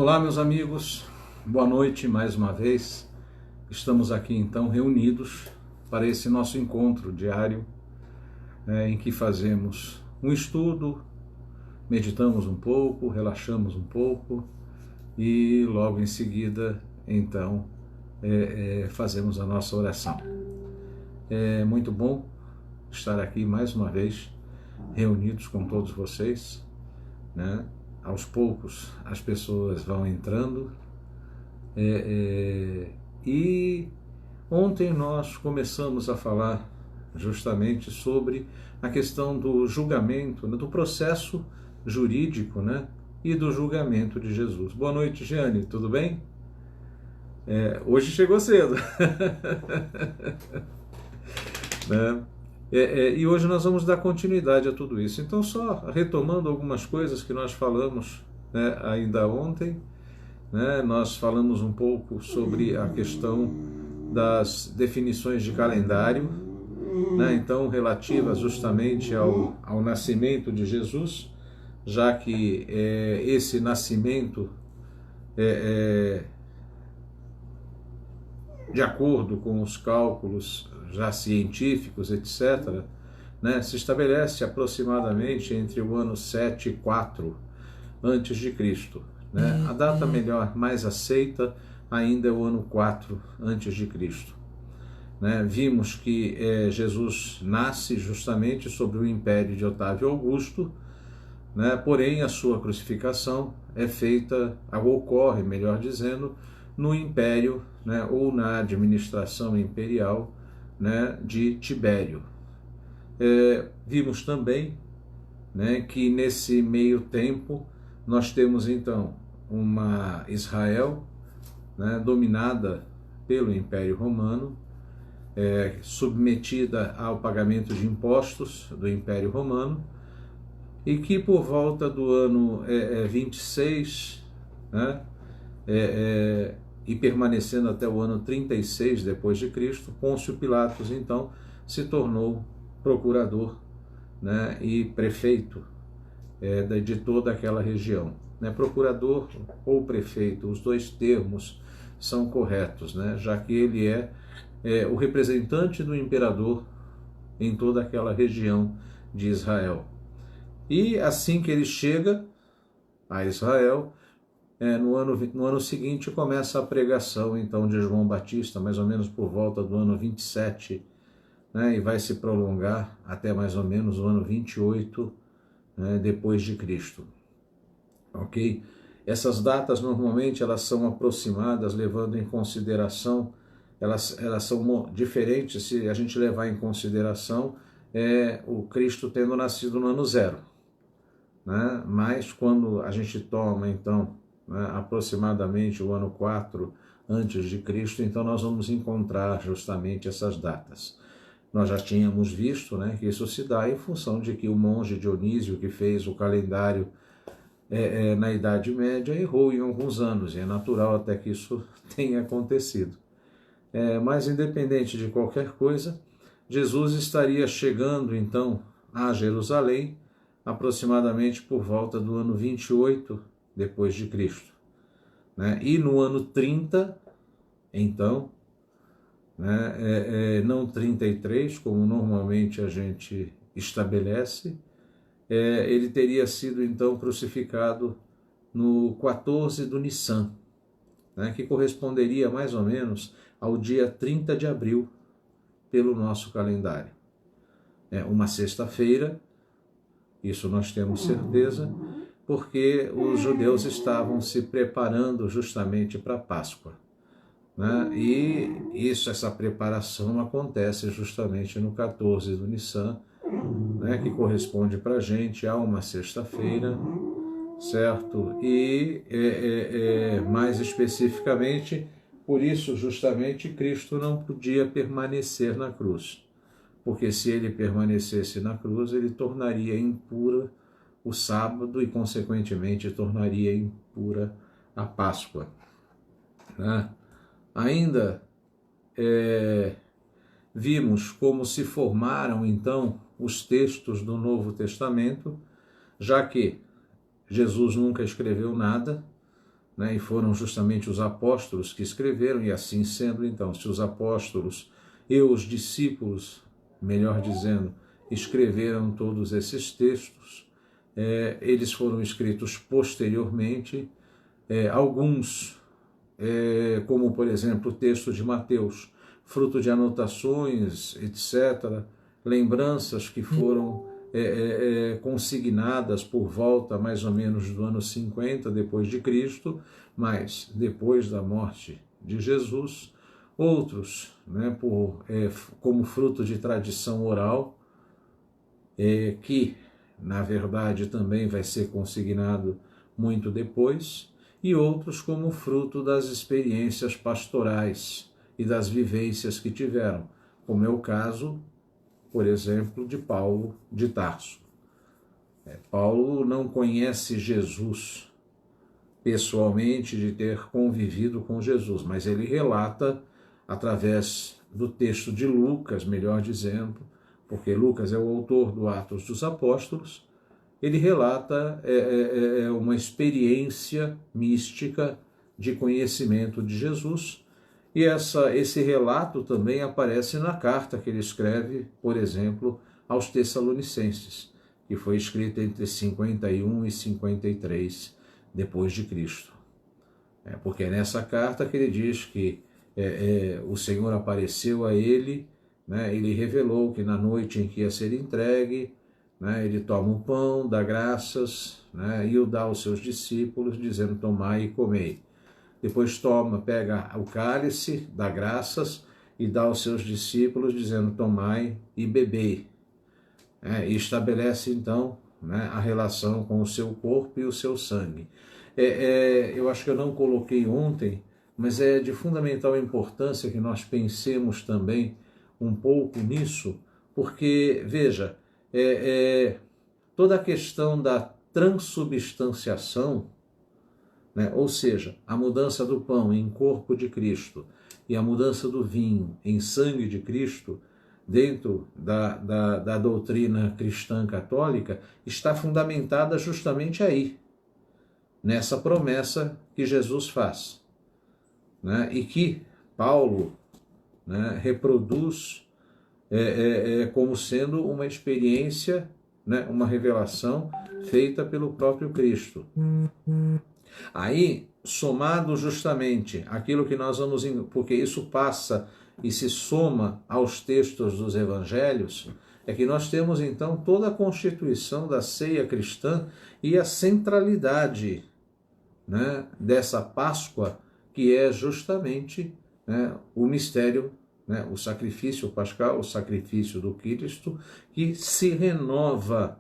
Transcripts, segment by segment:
Olá, meus amigos, boa noite mais uma vez. Estamos aqui então reunidos para esse nosso encontro diário, em que fazemos um estudo, meditamos um pouco, relaxamos um pouco e logo em seguida então fazemos a nossa oração. É muito bom estar aqui mais uma vez reunidos com todos vocês, né? Aos poucos as pessoas vão entrando e ontem nós começamos a falar justamente sobre a questão do julgamento, né, do processo jurídico, né, e do julgamento de Jesus. Boa noite, Jeane, tudo bem? Hoje chegou cedo. Né? E hoje nós vamos dar continuidade a tudo isso. Então, só retomando algumas coisas que nós falamos, né, ainda ontem, né, nós falamos um pouco sobre a questão das definições de calendário, né, então relativas justamente ao nascimento de Jesus, já que esse nascimento de acordo com os cálculos já científicos, etc., né, se estabelece aproximadamente entre o ano 7 e 4 antes de Cristo. Né? A data melhor, mais aceita, ainda é o ano 4 antes de Cristo. Né? Vimos que Jesus nasce justamente sobre o império de Otávio Augusto, né? Porém a sua crucificação é feita, ocorre, melhor dizendo, no império, né? Ou na administração imperial, né? De Tibério. Vimos também, né? Que nesse meio tempo nós temos então uma Israel, né? Dominada pelo Império Romano, submetida ao pagamento de impostos do Império Romano, e que por volta do ano 26, né, e permanecendo até o ano 36 depois de Cristo, Pôncio Pilatos então se tornou procurador, né, e prefeito de toda aquela região. Né? Procurador ou prefeito, os dois termos são corretos, né, já que ele é o representante do imperador em toda aquela região de Israel. E assim que ele chega a Israel, no ano seguinte começa a pregação então de João Batista, mais ou menos por volta do ano 27, né, e vai se prolongar até mais ou menos o ano 28, né, depois de Cristo. Ok? Essas datas normalmente elas são aproximadas levando em consideração, elas são diferentes se a gente levar em consideração o Cristo tendo nascido no ano 0. Né? Mas quando a gente toma então, né, aproximadamente o ano 4 antes de Cristo, então nós vamos encontrar justamente essas datas. Nós já tínhamos visto, né, que isso se dá em função de que o monge Dionísio, que fez o calendário na Idade Média, errou em alguns anos, e é natural até que isso tenha acontecido. Mas independente de qualquer coisa, Jesus estaria chegando então a Jerusalém aproximadamente por volta do ano 28 depois de Cristo. Né? E no ano 30, então, né, não 33, como normalmente a gente estabelece, ele teria sido então crucificado no 14 do Nissan, né, que corresponderia mais ou menos ao dia 30 de abril pelo nosso calendário. Uma sexta-feira, isso nós temos certeza, porque os judeus estavam se preparando justamente para a Páscoa. Né? E essa preparação acontece justamente no 14 do Nissan, né, que corresponde para a gente a uma sexta-feira, certo? E mais especificamente, por isso justamente Cristo não podia permanecer na cruz, porque se ele permanecesse na cruz, ele tornaria impura o sábado e consequentemente tornaria impura a Páscoa. Né? Ainda vimos como se formaram então os textos do Novo Testamento, já que Jesus nunca escreveu nada, né, e foram justamente os apóstolos que escreveram, e assim sendo, então, se os apóstolos e os discípulos, melhor dizendo, escreveram todos esses textos, eles foram escritos posteriormente, alguns, como por exemplo o texto de Mateus, fruto de anotações, etc., lembranças que foram consignadas por volta mais ou menos do ano 50 depois de Cristo, mas depois da morte de Jesus, outros, né, como fruto de tradição oral, que na verdade também vai ser consignado muito depois, e outros como fruto das experiências pastorais e das vivências que tiveram, como é o caso, por exemplo, de Paulo de Tarso. Paulo não conhece Jesus pessoalmente, de ter convivido com Jesus, mas ele relata através do texto de Lucas, melhor dizendo, porque Lucas é o autor do Atos dos Apóstolos, ele relata uma experiência mística de conhecimento de Jesus, e esse relato também aparece na carta que ele escreve, por exemplo, aos Tessalonicenses, que foi escrita entre 51 e 53 depois de Cristo. Porque é nessa carta que ele diz que o Senhor apareceu a ele, né, ele revelou que na noite em que ia ser entregue, né, ele toma o pão, dá graças, né, e o dá aos seus discípulos, dizendo: tomai e comei. Depois pega o cálice, dá graças e dá aos seus discípulos, dizendo: tomai e bebei. E estabelece então, né, a relação com o seu corpo e o seu sangue. Eu acho que eu não coloquei ontem, mas é de fundamental importância que nós pensemos também um pouco nisso, porque, veja, toda a questão da transubstanciação, né, ou seja, a mudança do pão em corpo de Cristo e a mudança do vinho em sangue de Cristo, dentro da doutrina cristã católica, está fundamentada justamente aí, nessa promessa que Jesus faz, né, e que Paulo, né, reproduz como sendo uma experiência, né, uma revelação feita pelo próprio Cristo. Aí, somado justamente aquilo que nós vamos, porque isso passa e se soma aos textos dos evangelhos, é que nós temos então toda a constituição da ceia cristã e a centralidade, né, dessa Páscoa, que é justamente, né, o mistério, né, o sacrifício pascal, o sacrifício do Cristo, que se renova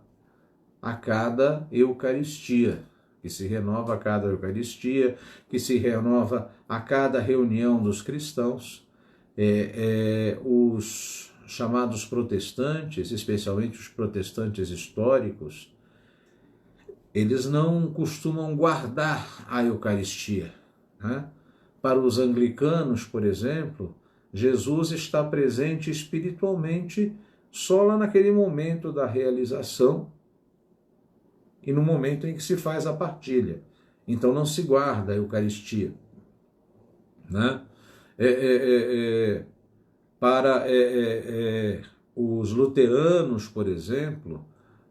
a cada Eucaristia, que se renova a cada Eucaristia, que se renova a cada reunião dos cristãos. Os chamados protestantes, especialmente os protestantes históricos, eles não costumam guardar a Eucaristia, né? Para os anglicanos, por exemplo, Jesus está presente espiritualmente só lá naquele momento da realização e no momento em que se faz a partilha. Então não se guarda a Eucaristia, né? Para os luteranos, por exemplo,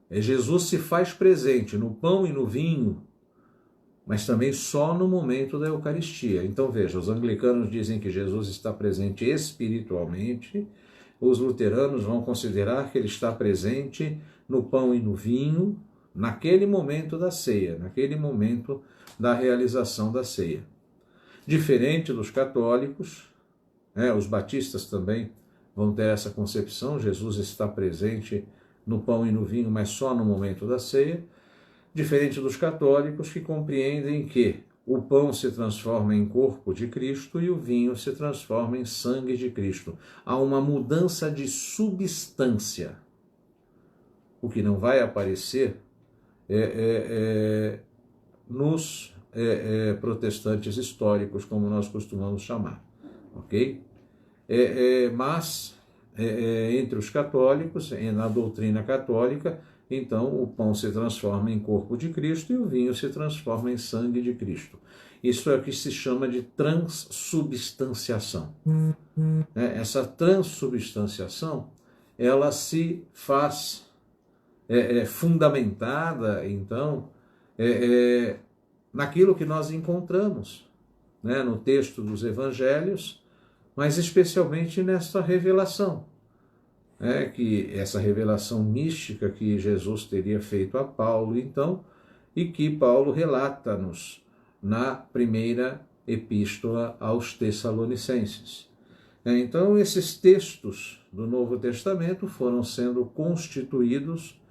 Jesus se faz presente no pão e no vinho, mas também só no momento da Eucaristia. Então veja, os anglicanos dizem que Jesus está presente espiritualmente, os luteranos vão considerar que ele está presente no pão e no vinho, naquele momento da ceia, naquele momento da realização da ceia. Diferente dos católicos, os batistas também vão ter essa concepção: Jesus está presente no pão e no vinho, mas só no momento da ceia. Diferente dos católicos, que compreendem que o pão se transforma em corpo de Cristo e o vinho se transforma em sangue de Cristo. Há uma mudança de substância. O que não vai aparecer nos protestantes históricos, como nós costumamos chamar, ok? Mas entre os católicos, na doutrina católica, então o pão se transforma em corpo de Cristo e o vinho se transforma em sangue de Cristo. Isso é o que se chama de transsubstanciação. Essa transsubstanciação, ela se faz fundamentada, então, naquilo que nós encontramos, né, no texto dos evangelhos, mas especialmente nesta revelação, que essa revelação mística que Jesus teria feito a Paulo, então, e que Paulo relata-nos na primeira epístola aos Tessalonicenses. Então, esses textos do Novo Testamento foram sendo constituídos,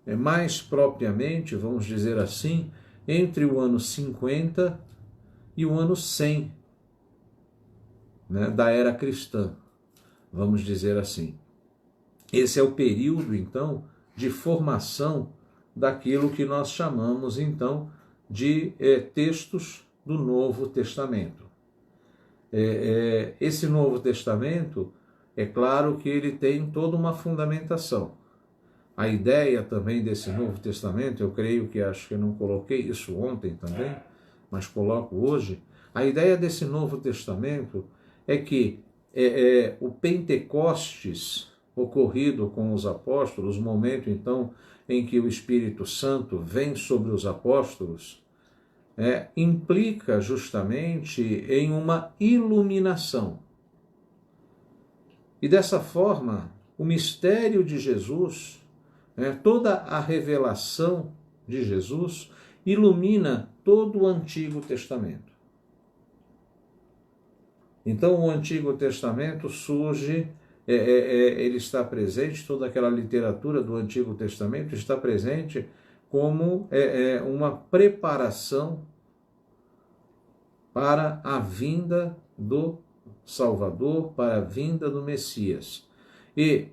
mais propriamente, vamos dizer assim, entre o ano 50 e o ano 100, né, da era cristã, vamos dizer assim. Esse é o período, então, de formação daquilo que nós chamamos, então, de textos do Novo Testamento. Esse Novo Testamento, é claro que ele tem toda uma fundamentação. A ideia também desse Novo Testamento, eu creio que, acho que eu não coloquei isso ontem também, mas coloco hoje, a ideia desse Novo Testamento é que o Pentecostes ocorrido com os apóstolos, o momento então em que o Espírito Santo vem sobre os apóstolos, implica justamente em uma iluminação. E dessa forma, o mistério de Jesus, toda a revelação de Jesus, ilumina todo o Antigo Testamento. Então, o Antigo Testamento surge, ele está presente, toda aquela literatura do Antigo Testamento está presente como uma preparação para a vinda do Salvador, para a vinda do Messias. E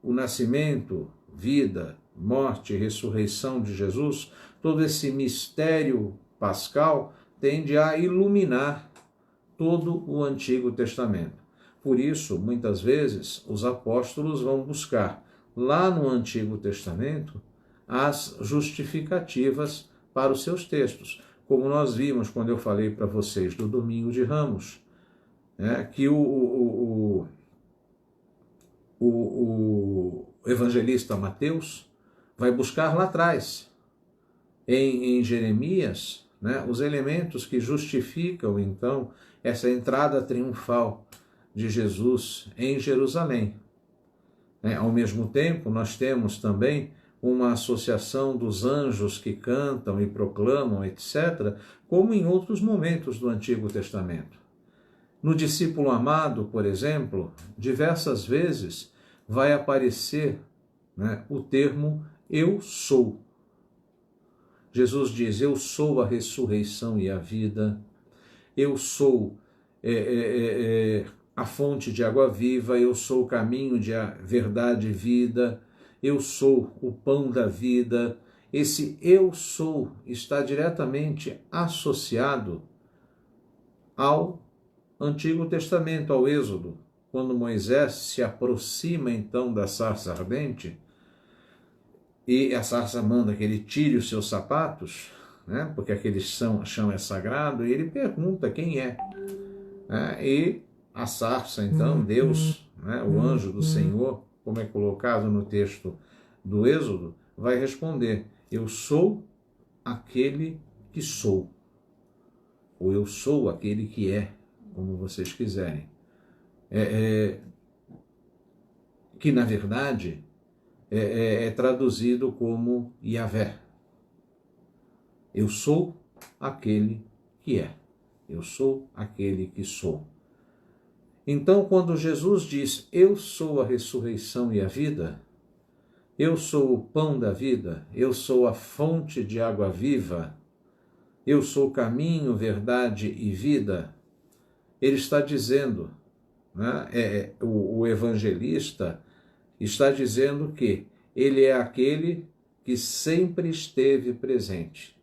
o nascimento, vida, morte e ressurreição de Jesus, todo esse mistério pascal tende a iluminar todo o Antigo Testamento. Por isso, muitas vezes, os apóstolos vão buscar lá no Antigo Testamento as justificativas para os seus textos. Como nós vimos quando eu falei para vocês do Domingo de Ramos, que o evangelista Mateus vai buscar lá atrás, em Jeremias, os elementos que justificam, então, essa entrada triunfal de Jesus em Jerusalém. Ao mesmo tempo, nós temos também uma associação dos anjos que cantam e proclamam, etc., como em outros momentos do Antigo Testamento. No discípulo amado, por exemplo, diversas vezes vai aparecer o termo eu sou. Jesus diz, eu sou a ressurreição e a vida, eu sou a fonte de água viva, eu sou o caminho de verdade e vida, eu sou o pão da vida. Esse eu sou está diretamente associado ao Antigo Testamento, ao Êxodo, quando Moisés se aproxima então da sarça ardente, e a sarça manda que ele tire os seus sapatos, porque aquele chão é sagrado, e ele pergunta quem é. E a sarça, então, Deus, o anjo do Senhor, como é colocado no texto do Êxodo, vai responder, eu sou aquele que sou, ou eu sou aquele que é, como vocês quiserem. Que, na verdade, é traduzido como Yahvé. Eu sou aquele que é. Eu sou aquele que sou. Então, quando Jesus diz, eu sou a ressurreição e a vida, eu sou o pão da vida, eu sou a fonte de água viva, eu sou o caminho, verdade e vida, ele está dizendo, o evangelista está dizendo que ele é aquele que sempre esteve presente.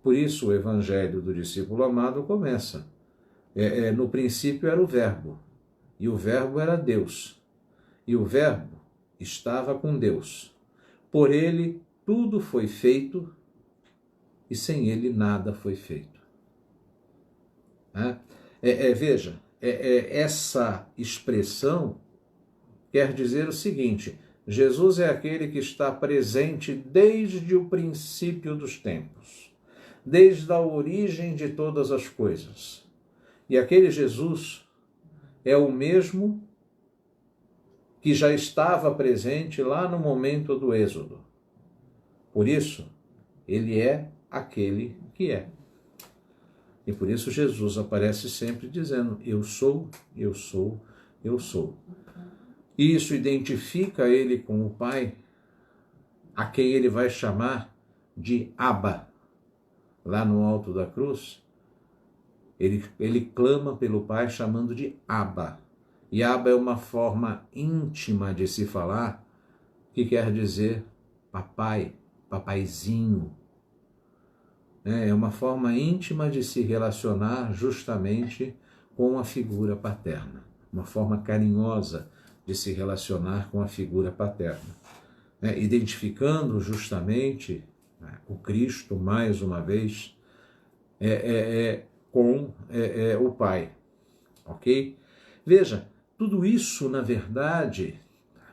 Por isso o evangelho do discípulo amado começa. No princípio era o verbo, e o verbo era Deus, e o verbo estava com Deus. Por ele tudo foi feito, e sem ele nada foi feito. Né? Veja, essa expressão quer dizer o seguinte: Jesus é aquele que está presente desde o princípio dos tempos, desde a origem de todas as coisas. E aquele Jesus é o mesmo que já estava presente lá no momento do Êxodo. Por isso, ele é aquele que é. E por isso Jesus aparece sempre dizendo: eu sou, eu sou, eu sou. E isso identifica ele com o Pai, a quem ele vai chamar de Abba. Lá no alto da cruz, ele clama pelo Pai chamando de Abba. E Abba é uma forma íntima de se falar, que quer dizer papai, papaizinho. É uma forma íntima de se relacionar justamente com a figura paterna. Uma forma carinhosa de se relacionar com a figura paterna. Identificando justamente o Cristo, mais uma vez, com o Pai. Ok? Veja, tudo isso, na verdade,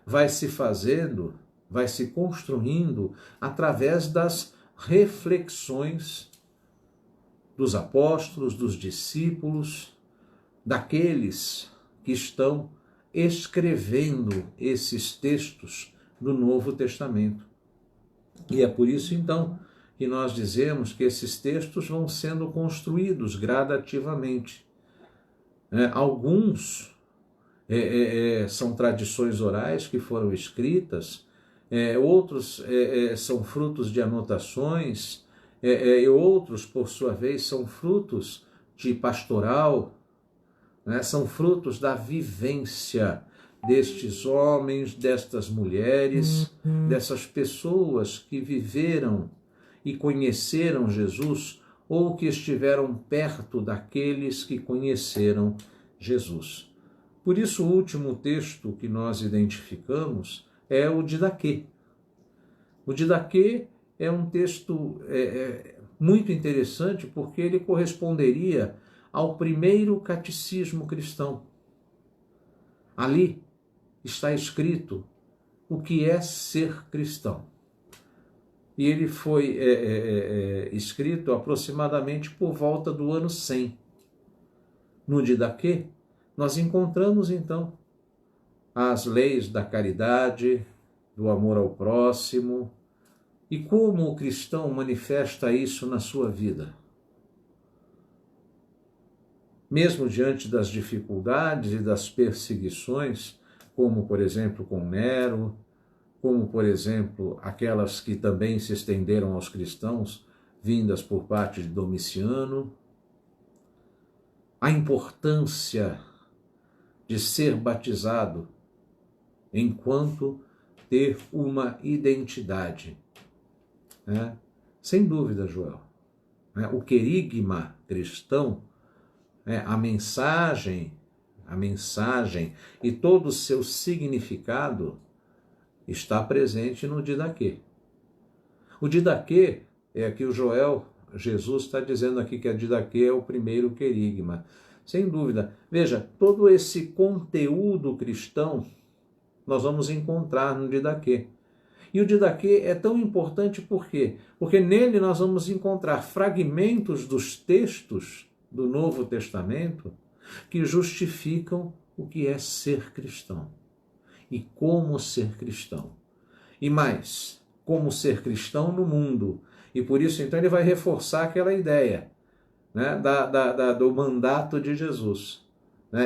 vai se fazendo, vai se construindo através das reflexões dos apóstolos, dos discípulos, daqueles que estão escrevendo esses textos do Novo Testamento. E é por isso, então, que nós dizemos que esses textos vão sendo construídos gradativamente. Alguns são tradições orais que foram escritas, outros são frutos de anotações, e outros, por sua vez, são frutos de pastoral, são frutos da vivência destes homens, destas mulheres, dessas pessoas que viveram e conheceram Jesus ou que estiveram perto daqueles que conheceram Jesus. Por isso, o último texto que nós identificamos é o Didaquê. O Didaquê é um texto muito interessante porque ele corresponderia ao primeiro catecismo cristão. Ali está escrito o que é ser cristão. E ele foi escrito aproximadamente por volta do ano 100. No Didaquê, nós encontramos, então, as leis da caridade, do amor ao próximo, e como o cristão manifesta isso na sua vida. Mesmo diante das dificuldades e das perseguições, como, por exemplo, com Nero, como, por exemplo, aquelas que também se estenderam aos cristãos, vindas por parte de Domiciano, a importância de ser batizado enquanto ter uma identidade. Sem dúvida, Joel. O querigma cristão, a mensagem e todo o seu significado está presente no Didaquê. O Didaquê é aqui Jesus está dizendo aqui que a Didaquê é o primeiro querigma. Sem dúvida. Veja, todo esse conteúdo cristão nós vamos encontrar no Didaquê. E o Didaquê é tão importante por quê? Porque nele nós vamos encontrar fragmentos dos textos do Novo Testamento que justificam o que é ser cristão e como ser cristão. E mais, como ser cristão no mundo. E por isso, então, ele vai reforçar aquela ideia, do mandato de Jesus.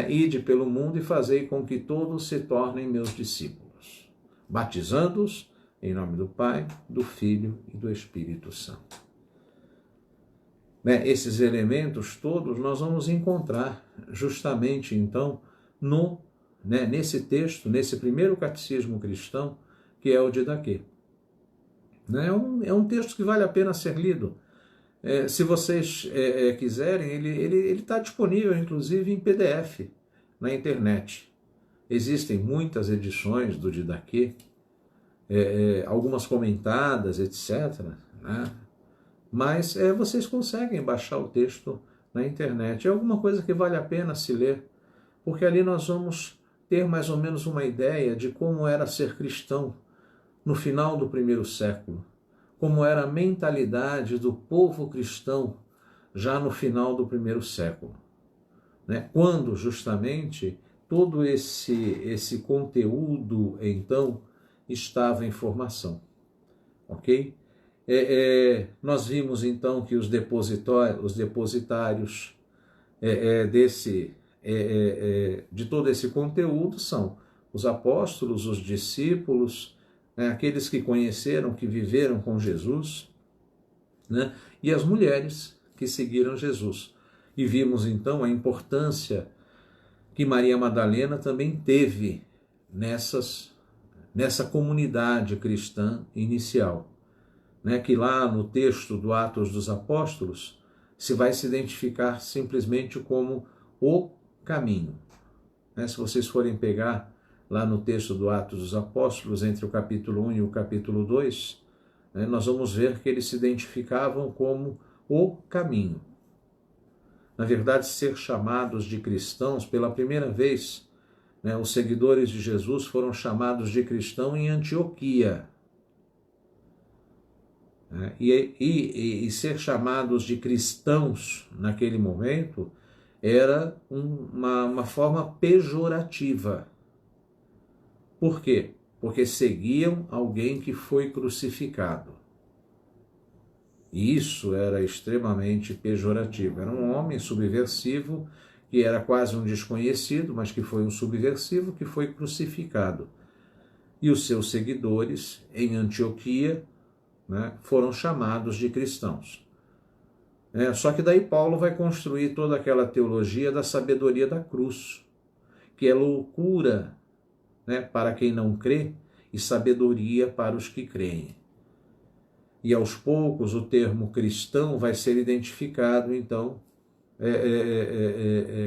Ide pelo mundo e fazei com que todos se tornem meus discípulos, batizando-os em nome do Pai, do Filho e do Espírito Santo. Esses elementos todos nós vamos encontrar justamente, então, nesse texto, nesse primeiro catecismo cristão, que é o Didaquê. É um texto que vale a pena ser lido. Se vocês quiserem, ele está disponível, inclusive, em PDF, na internet. Existem muitas edições do Didaquê, algumas comentadas, etc. Mas vocês conseguem baixar o texto na internet. É alguma coisa que vale a pena se ler, porque ali nós vamos ter mais ou menos uma ideia de como era ser cristão no final do primeiro século, como era a mentalidade do povo cristão já no final do primeiro século, né? Quando justamente todo esse conteúdo, então, estava em formação, ok? Nós vimos, então, que os depositários de todo esse conteúdo são os apóstolos, os discípulos, né? Aqueles que conheceram, que viveram com Jesus, né? E as mulheres que seguiram Jesus. E vimos, então, a importância que Maria Madalena também teve nessa comunidade cristã inicial, né? Que lá no texto do Atos dos Apóstolos se vai se identificar simplesmente como o caminho, né? Se vocês forem pegar lá no texto do Atos dos Apóstolos, entre o capítulo 1 e o capítulo 2, né, nós vamos ver que eles se identificavam como o caminho. Na verdade, ser chamados de cristãos, pela primeira vez, né, os seguidores de Jesus foram chamados de cristão em Antioquia. E ser chamados de cristãos naquele momento era uma forma pejorativa. Por quê? Porque seguiam alguém que foi crucificado. E isso era extremamente pejorativo. Era um homem subversivo, que era quase um desconhecido, mas que foi um subversivo, que foi crucificado. E os seus seguidores, em Antioquia, né, foram chamados de cristãos. Só que daí Paulo vai construir toda aquela teologia da sabedoria da cruz, que é loucura, né, para quem não crê e sabedoria para os que creem. E aos poucos o termo cristão vai ser identificado, então,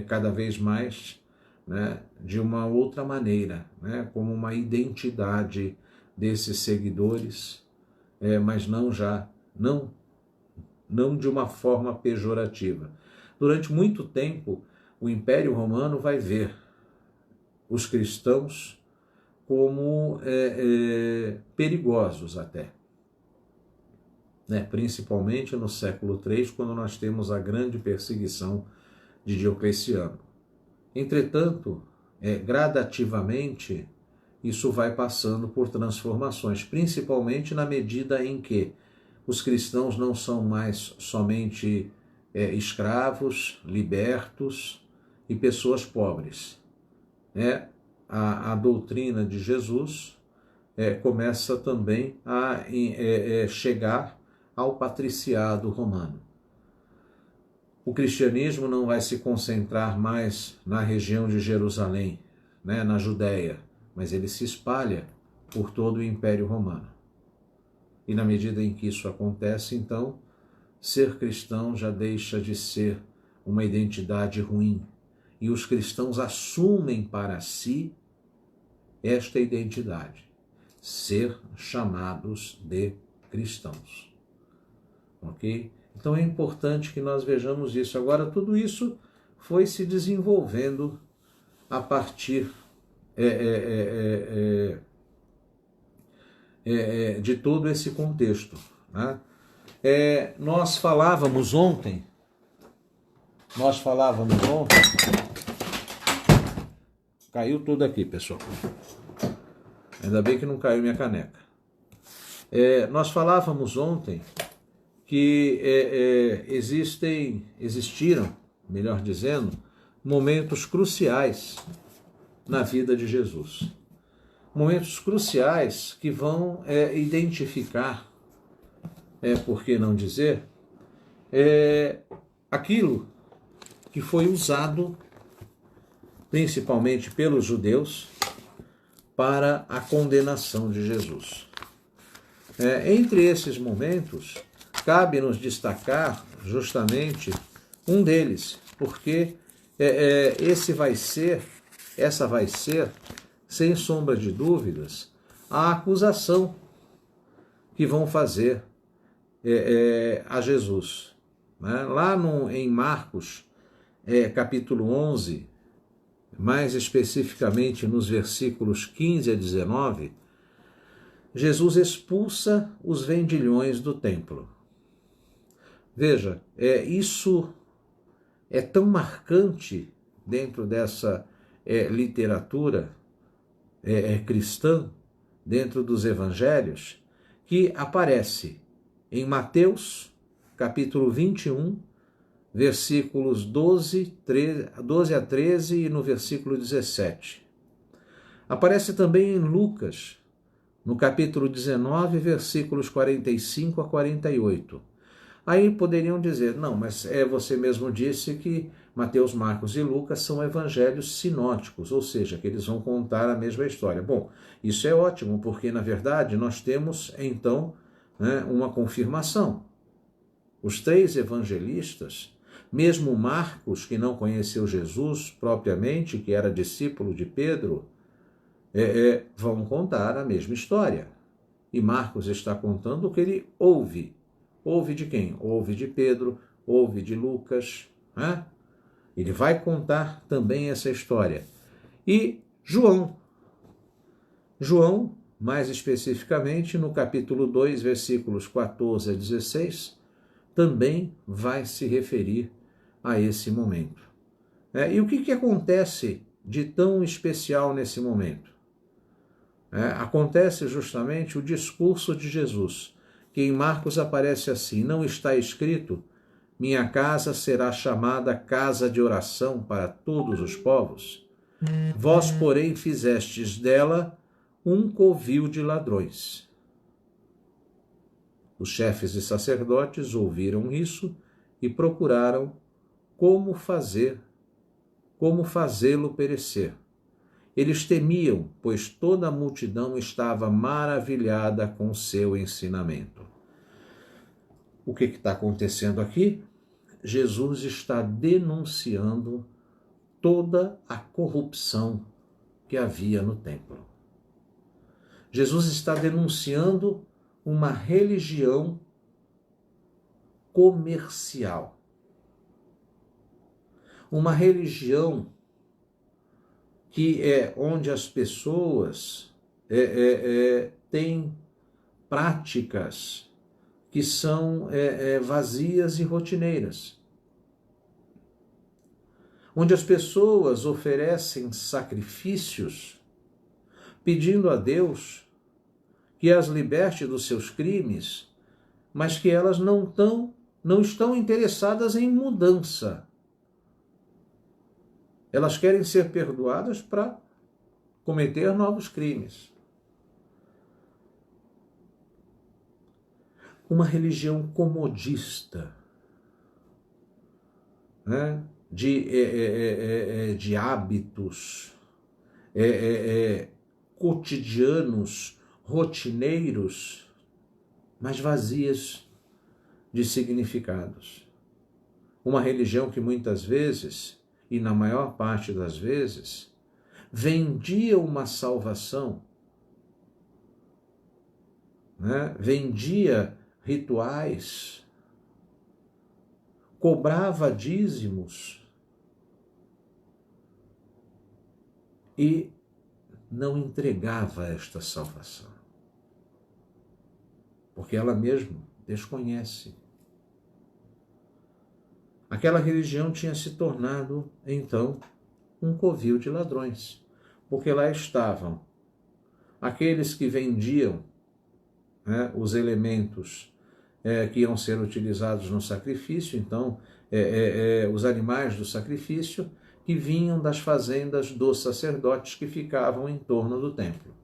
cada vez mais, né, de uma outra maneira, né, como uma identidade desses seguidores, mas não de uma forma pejorativa. Durante muito tempo, o Império Romano vai ver os cristãos como perigosos até, né? Principalmente no século III, quando nós temos a grande perseguição de Diocleciano. Entretanto, gradativamente, isso vai passando por transformações, principalmente na medida em que os cristãos não são mais somente escravos, libertos e pessoas pobres. A doutrina de Jesus começa também a chegar ao patriciado romano. O cristianismo não vai se concentrar mais na região de Jerusalém, né, na Judéia, mas ele se espalha por todo o Império Romano. E na medida em que isso acontece, então, ser cristão já deixa de ser uma identidade ruim. E os cristãos assumem para si esta identidade, ser chamados de cristãos. Ok? Então é importante que nós vejamos isso. Agora, tudo isso foi se desenvolvendo a partir de todo esse contexto, né? Nós falávamos ontem, caiu tudo aqui, pessoal. Ainda bem que não caiu minha caneca. Nós falávamos ontem que existiram, melhor dizendo, momentos cruciais na vida de Jesus. Momentos cruciais que vão identificar, por que não dizer, aquilo que foi usado principalmente pelos judeus para a condenação de Jesus. Entre esses momentos, cabe-nos destacar justamente um deles, porque essa vai ser, sem sombra de dúvidas, a acusação que vão fazer a Jesus. né? Lá em Marcos, capítulo 11, mais especificamente nos versículos 15 a 19, Jesus expulsa os vendilhões do templo. Veja, isso é tão marcante dentro dessa literatura cristã, dentro dos evangelhos, que aparece em Mateus, capítulo 21, versículos 12 a 13 e no versículo 17. Aparece também em Lucas, no capítulo 19, versículos 45 a 48. Aí poderiam dizer, não, mas você mesmo disse que Mateus, Marcos e Lucas são evangelhos sinóticos, ou seja, que eles vão contar a mesma história. Bom, isso é ótimo, porque na verdade nós temos então, né, uma confirmação. Os 3 evangelistas, mesmo Marcos, que não conheceu Jesus propriamente, que era discípulo de Pedro, vão contar a mesma história. E Marcos está contando o que ele ouve. Ouve de quem? Ouve de Pedro, ouve de Lucas. Né? Ele vai contar também essa história. E João, mais especificamente, no capítulo 2, versículos 14 a 16, também vai se referir a esse momento. E o que acontece de tão especial nesse momento? Acontece justamente o discurso de Jesus, que em Marcos aparece assim: não está escrito, minha casa será chamada casa de oração para todos os povos? Vós, porém, fizestes dela um covil de ladrões. Os chefes de sacerdotes ouviram isso e procuraram como fazê-lo perecer. Eles temiam, pois toda a multidão estava maravilhada com seu ensinamento. O que está acontecendo aqui? Jesus está denunciando toda a corrupção que havia no templo. Jesus está denunciando uma religião comercial. Uma religião que é onde as pessoas têm práticas que são vazias e rotineiras. Onde as pessoas oferecem sacrifícios pedindo a Deus que as liberte dos seus crimes, mas que elas não estão interessadas em mudança. Elas querem ser perdoadas para cometer novos crimes. Uma religião comodista, né? de hábitos cotidianos, rotineiros, mas vazias de significados. Uma religião que muitas vezes, e na maior parte das vezes, vendia uma salvação, né? Vendia rituais, cobrava dízimos e não entregava esta salvação, porque ela mesma desconhece. Aquela religião tinha se tornado, então, um covil de ladrões, porque lá estavam aqueles que vendiam, né, os elementos que iam ser utilizados no sacrifício, então, os animais do sacrifício que vinham das fazendas dos sacerdotes que ficavam em torno do templo.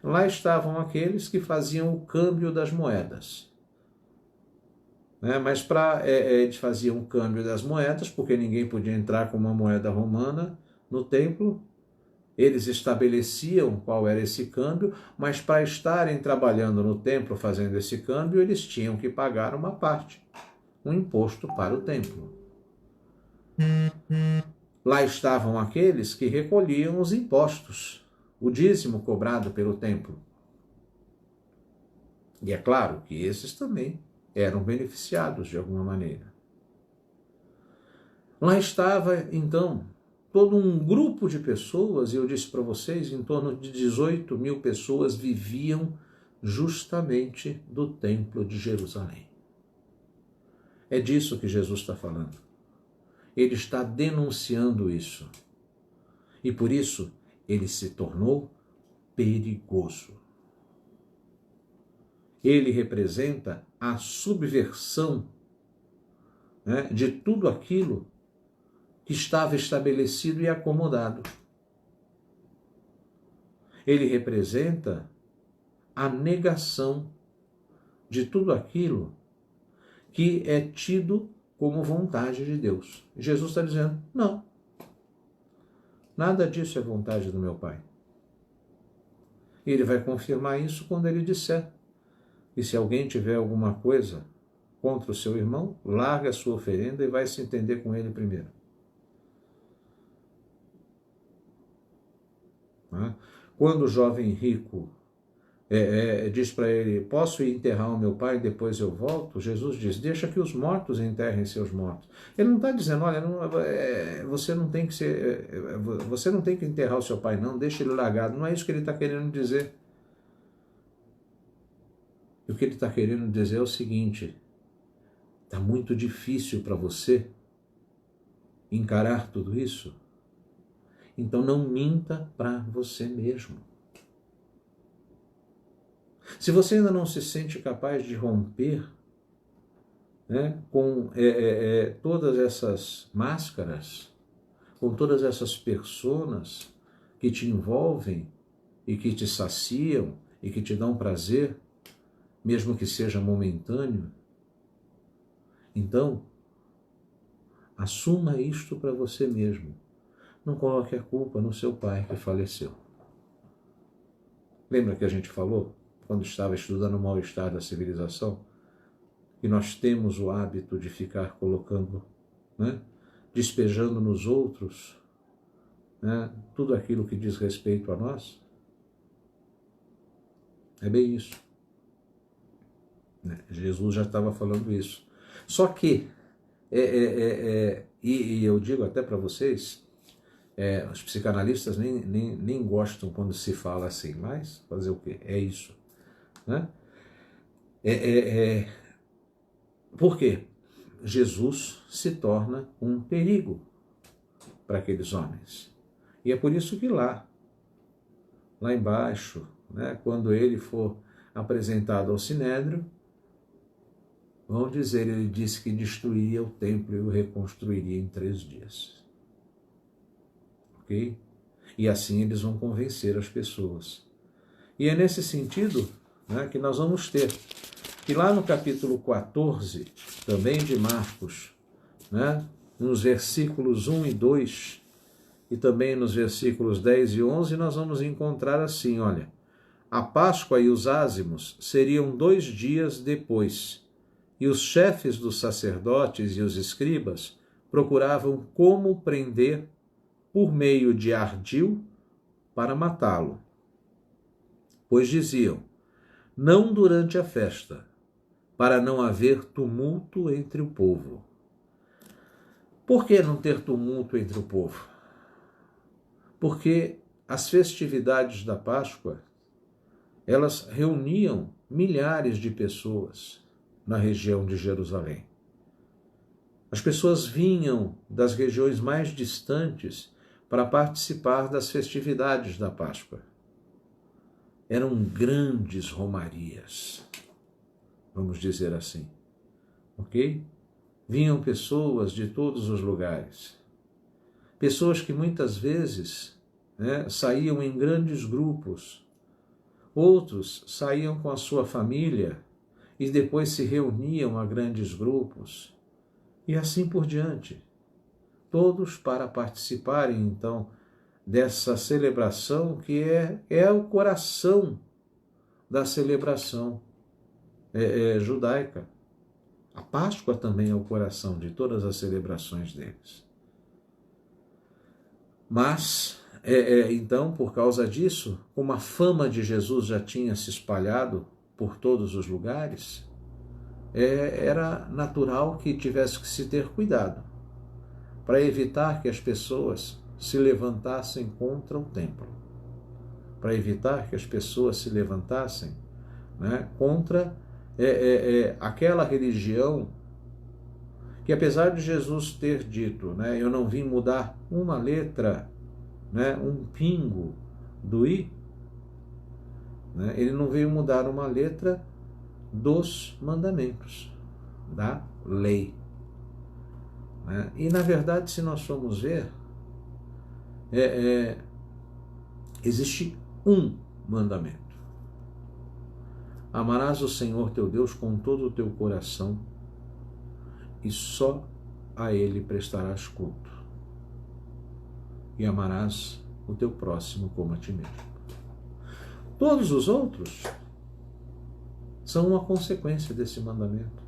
Lá estavam aqueles que faziam o câmbio das moedas. Mas eles faziam o câmbio das moedas, porque ninguém podia entrar com uma moeda romana no templo. Eles estabeleciam qual era esse câmbio, mas para estarem trabalhando no templo fazendo esse câmbio, eles tinham que pagar uma parte, um imposto para o templo. Lá estavam aqueles que recolhiam os impostos, o dízimo cobrado pelo templo. E é claro que esses também eram beneficiados de alguma maneira. Lá estava, então, todo um grupo de pessoas, e eu disse para vocês, em torno de 18 mil pessoas viviam justamente do Templo de Jerusalém. É disso que Jesus está falando. Ele está denunciando isso. E por isso, ele se tornou perigoso. Ele representa a subversão, né, de tudo aquilo que estava estabelecido e acomodado. Ele representa a negação de tudo aquilo que é tido como vontade de Deus. Jesus está dizendo, não, nada disso é vontade do meu Pai. E ele vai confirmar isso quando ele disser, e se alguém tiver alguma coisa contra o seu irmão, larga a sua oferenda e vai se entender com ele primeiro. Quando o jovem rico diz para ele, posso ir enterrar o meu pai e depois eu volto? Jesus diz, deixa que os mortos enterrem seus mortos. Ele não está dizendo, olha, você não tem que enterrar o seu pai não, deixa ele largado. Não é isso que ele está querendo dizer. O que ele está querendo dizer é o seguinte, está muito difícil para você encarar tudo isso? Então não minta para você mesmo. Se você ainda não se sente capaz de romper, né, com todas essas máscaras, com todas essas personas que te envolvem e que te saciam e que te dão prazer, mesmo que seja momentâneo, então assuma isto para você mesmo. Não coloque a culpa no seu pai que faleceu. Lembra que a gente falou, quando estava estudando o mal-estar da civilização, que nós temos o hábito de ficar colocando, né, despejando nos outros, né, tudo aquilo que diz respeito a nós? É bem isso. Jesus já estava falando isso. Só que, e eu digo até para vocês, os psicanalistas nem gostam quando se fala assim, mas fazer o quê? É isso. Né? Por quê? Jesus se torna um perigo para aqueles homens. E é por isso que lá embaixo, né, quando ele for apresentado ao Sinédrio, vão dizer, ele disse que destruiria o templo e o reconstruiria em 3 dias. Ok? E assim eles vão convencer as pessoas. E é nesse sentido, né, que nós vamos ter que lá no capítulo 14, também de Marcos, né, nos versículos 1 e 2, e também nos versículos 10 e 11, nós vamos encontrar assim, olha, a Páscoa e os ázimos seriam 2 dias depois, e os chefes dos sacerdotes e os escribas procuravam como prender por meio de ardil para matá-lo. Pois diziam, não durante a festa, para não haver tumulto entre o povo. Por que não ter tumulto entre o povo? Porque as festividades da Páscoa, elas reuniam milhares de pessoas na região de Jerusalém. As pessoas vinham das regiões mais distantes para participar das festividades da Páscoa. Eram grandes romarias, vamos dizer assim, ok? Vinham pessoas de todos os lugares, pessoas que muitas vezes, né, saíam em grandes grupos, outros saíam com a sua família e depois se reuniam a grandes grupos, e assim por diante, todos para participarem então dessa celebração que é o coração da celebração judaica. A Páscoa também é o coração de todas as celebrações deles. Mas, então, por causa disso, como a fama de Jesus já tinha se espalhado por todos os lugares, era natural que tivesse que se ter cuidado para evitar que as pessoas se levantassem contra o templo, para evitar que as pessoas se levantassem, né, contra aquela religião que, apesar de Jesus ter dito, né, eu não vim mudar uma letra, né, um pingo do i, né, ele não veio mudar uma letra dos mandamentos, da lei. Né? E, na verdade, se nós formos ver, existe um mandamento. Amarás o Senhor teu Deus com todo o teu coração e só a Ele prestarás culto. E amarás o teu próximo como a ti mesmo. Todos os outros são uma consequência desse mandamento.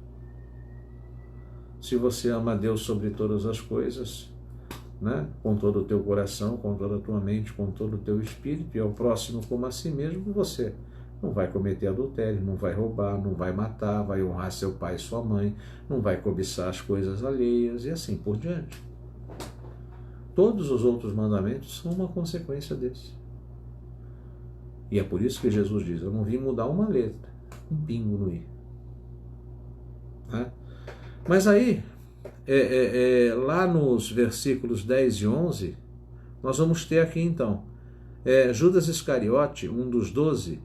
Se você ama a Deus sobre todas as coisas, né, com todo o teu coração, com toda a tua mente, com todo o teu espírito, e ao próximo como a si mesmo, você não vai cometer adultério, não vai roubar, não vai matar, vai honrar seu pai e sua mãe, não vai cobiçar as coisas alheias e assim por diante. Todos os outros mandamentos são uma consequência desse. E é por isso que Jesus diz, eu não vim mudar uma letra, um pingo no i. Né? Mas aí, lá nos versículos 10 e 11, nós vamos ter aqui então, Judas Iscariote, um dos 12,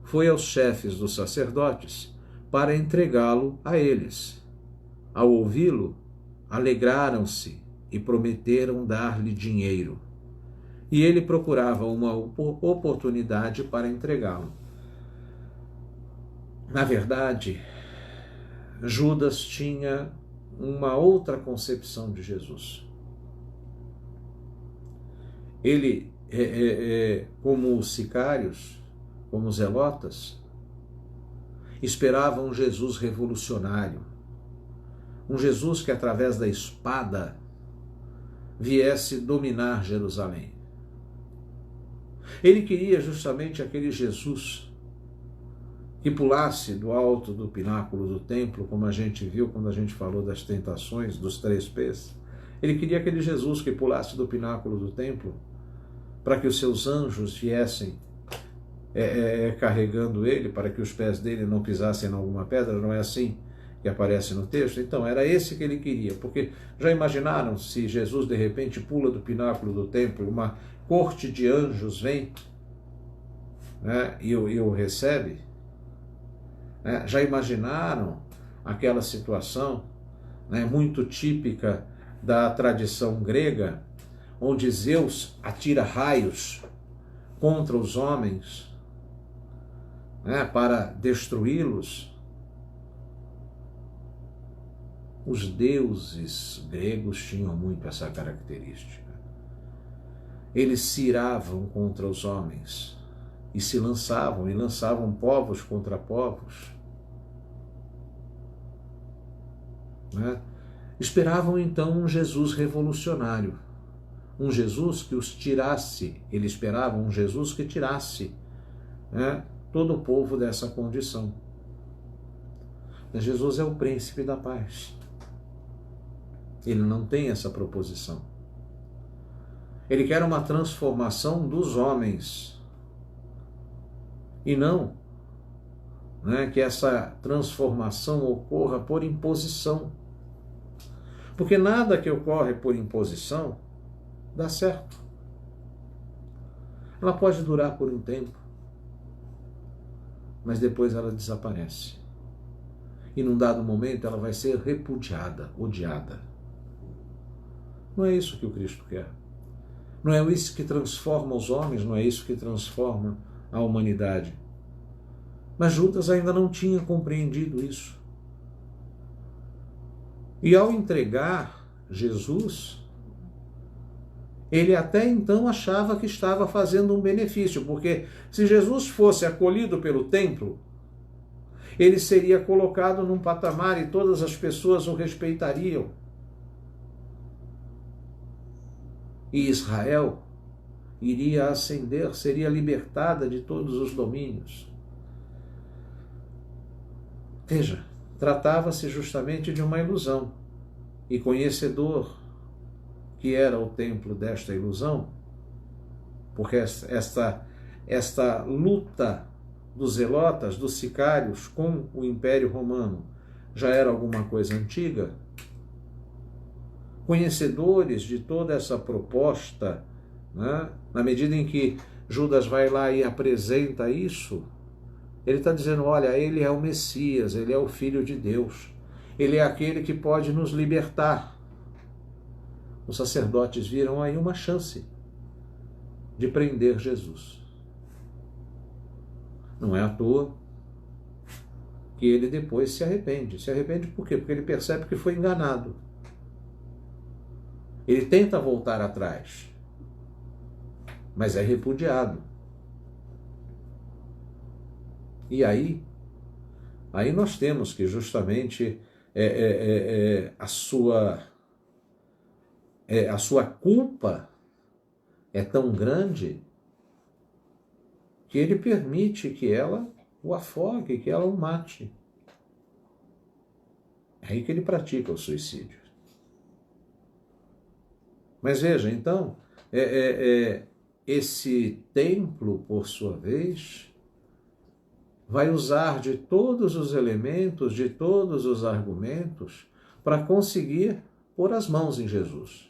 foi aos chefes dos sacerdotes para entregá-lo a eles. Ao ouvi-lo, alegraram-se e prometeram dar-lhe dinheiro. E ele procurava uma oportunidade para entregá-lo. Na verdade, Judas tinha uma outra concepção de Jesus. Ele, como os sicários, como os zelotas, esperava um Jesus revolucionário, um Jesus que através da espada viesse dominar Jerusalém. Ele queria justamente aquele Jesus que pulasse do alto do pináculo do templo, como a gente viu quando a gente falou das tentações dos 3 P's. Ele queria aquele Jesus que pulasse do pináculo do templo para que os seus anjos viessem carregando ele, para que os pés dele não pisassem em alguma pedra. Não é assim que aparece no texto? Então, era esse que ele queria, porque já imaginaram se Jesus de repente pula do pináculo do templo, uma corte de anjos vem, né, e o recebe? Já imaginaram aquela situação, né, muito típica da tradição grega, onde Zeus atira raios contra os homens, né, para destruí-los? Os deuses gregos tinham muito essa característica. Eles se iravam contra os homens e se lançavam, e lançavam povos contra povos. Né? Esperavam então um Jesus revolucionário, um Jesus que os tirasse. Ele esperava um Jesus que tirasse, né, todo o povo dessa condição. Mas Jesus é o príncipe da paz. Ele não tem essa proposição. Ele quer uma transformação dos homens. E não, né, que essa transformação ocorra por imposição. Porque nada que ocorre por imposição dá certo. Ela pode durar por um tempo, mas depois ela desaparece. E num dado momento ela vai ser repudiada, odiada. Não é isso que o Cristo quer. Não é isso que transforma os homens, não é isso que transforma a humanidade. Mas Judas ainda não tinha compreendido isso. E ao entregar Jesus, ele até então achava que estava fazendo um benefício, porque se Jesus fosse acolhido pelo templo, ele seria colocado num patamar e todas as pessoas o respeitariam. E Israel iria ascender, seria libertada de todos os domínios. Veja, tratava-se justamente de uma ilusão. E conhecedor que era o templo desta ilusão, porque esta luta dos zelotas, dos sicários com o Império Romano já era alguma coisa antiga, conhecedores de toda essa proposta, né? Na medida em que Judas vai lá e apresenta isso, ele está dizendo, olha, ele é o Messias, ele é o Filho de Deus, ele é aquele que pode nos libertar. Os sacerdotes viram aí uma chance de prender Jesus. Não é à toa que ele depois se arrepende. Se arrepende por quê? Porque ele percebe que foi enganado. Ele tenta voltar atrás, mas é repudiado. E aí nós temos que justamente a sua culpa é tão grande que ele permite que ela o afogue, que ela o mate. É aí que ele pratica o suicídio. Mas veja, então, esse templo, por sua vez, vai usar de todos os elementos, de todos os argumentos, para conseguir pôr as mãos em Jesus.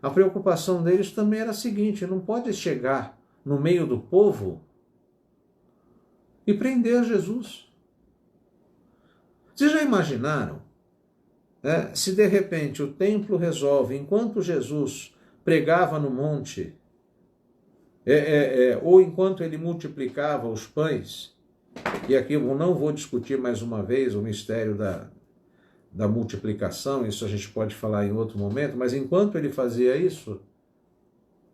A preocupação deles também era a seguinte, não pode chegar no meio do povo e prender Jesus. Vocês já imaginaram? Se de repente o templo resolve, enquanto Jesus pregava no monte, ou enquanto ele multiplicava os pães, e aqui eu não vou discutir mais uma vez o mistério da multiplicação, isso a gente pode falar em outro momento, mas enquanto ele fazia isso,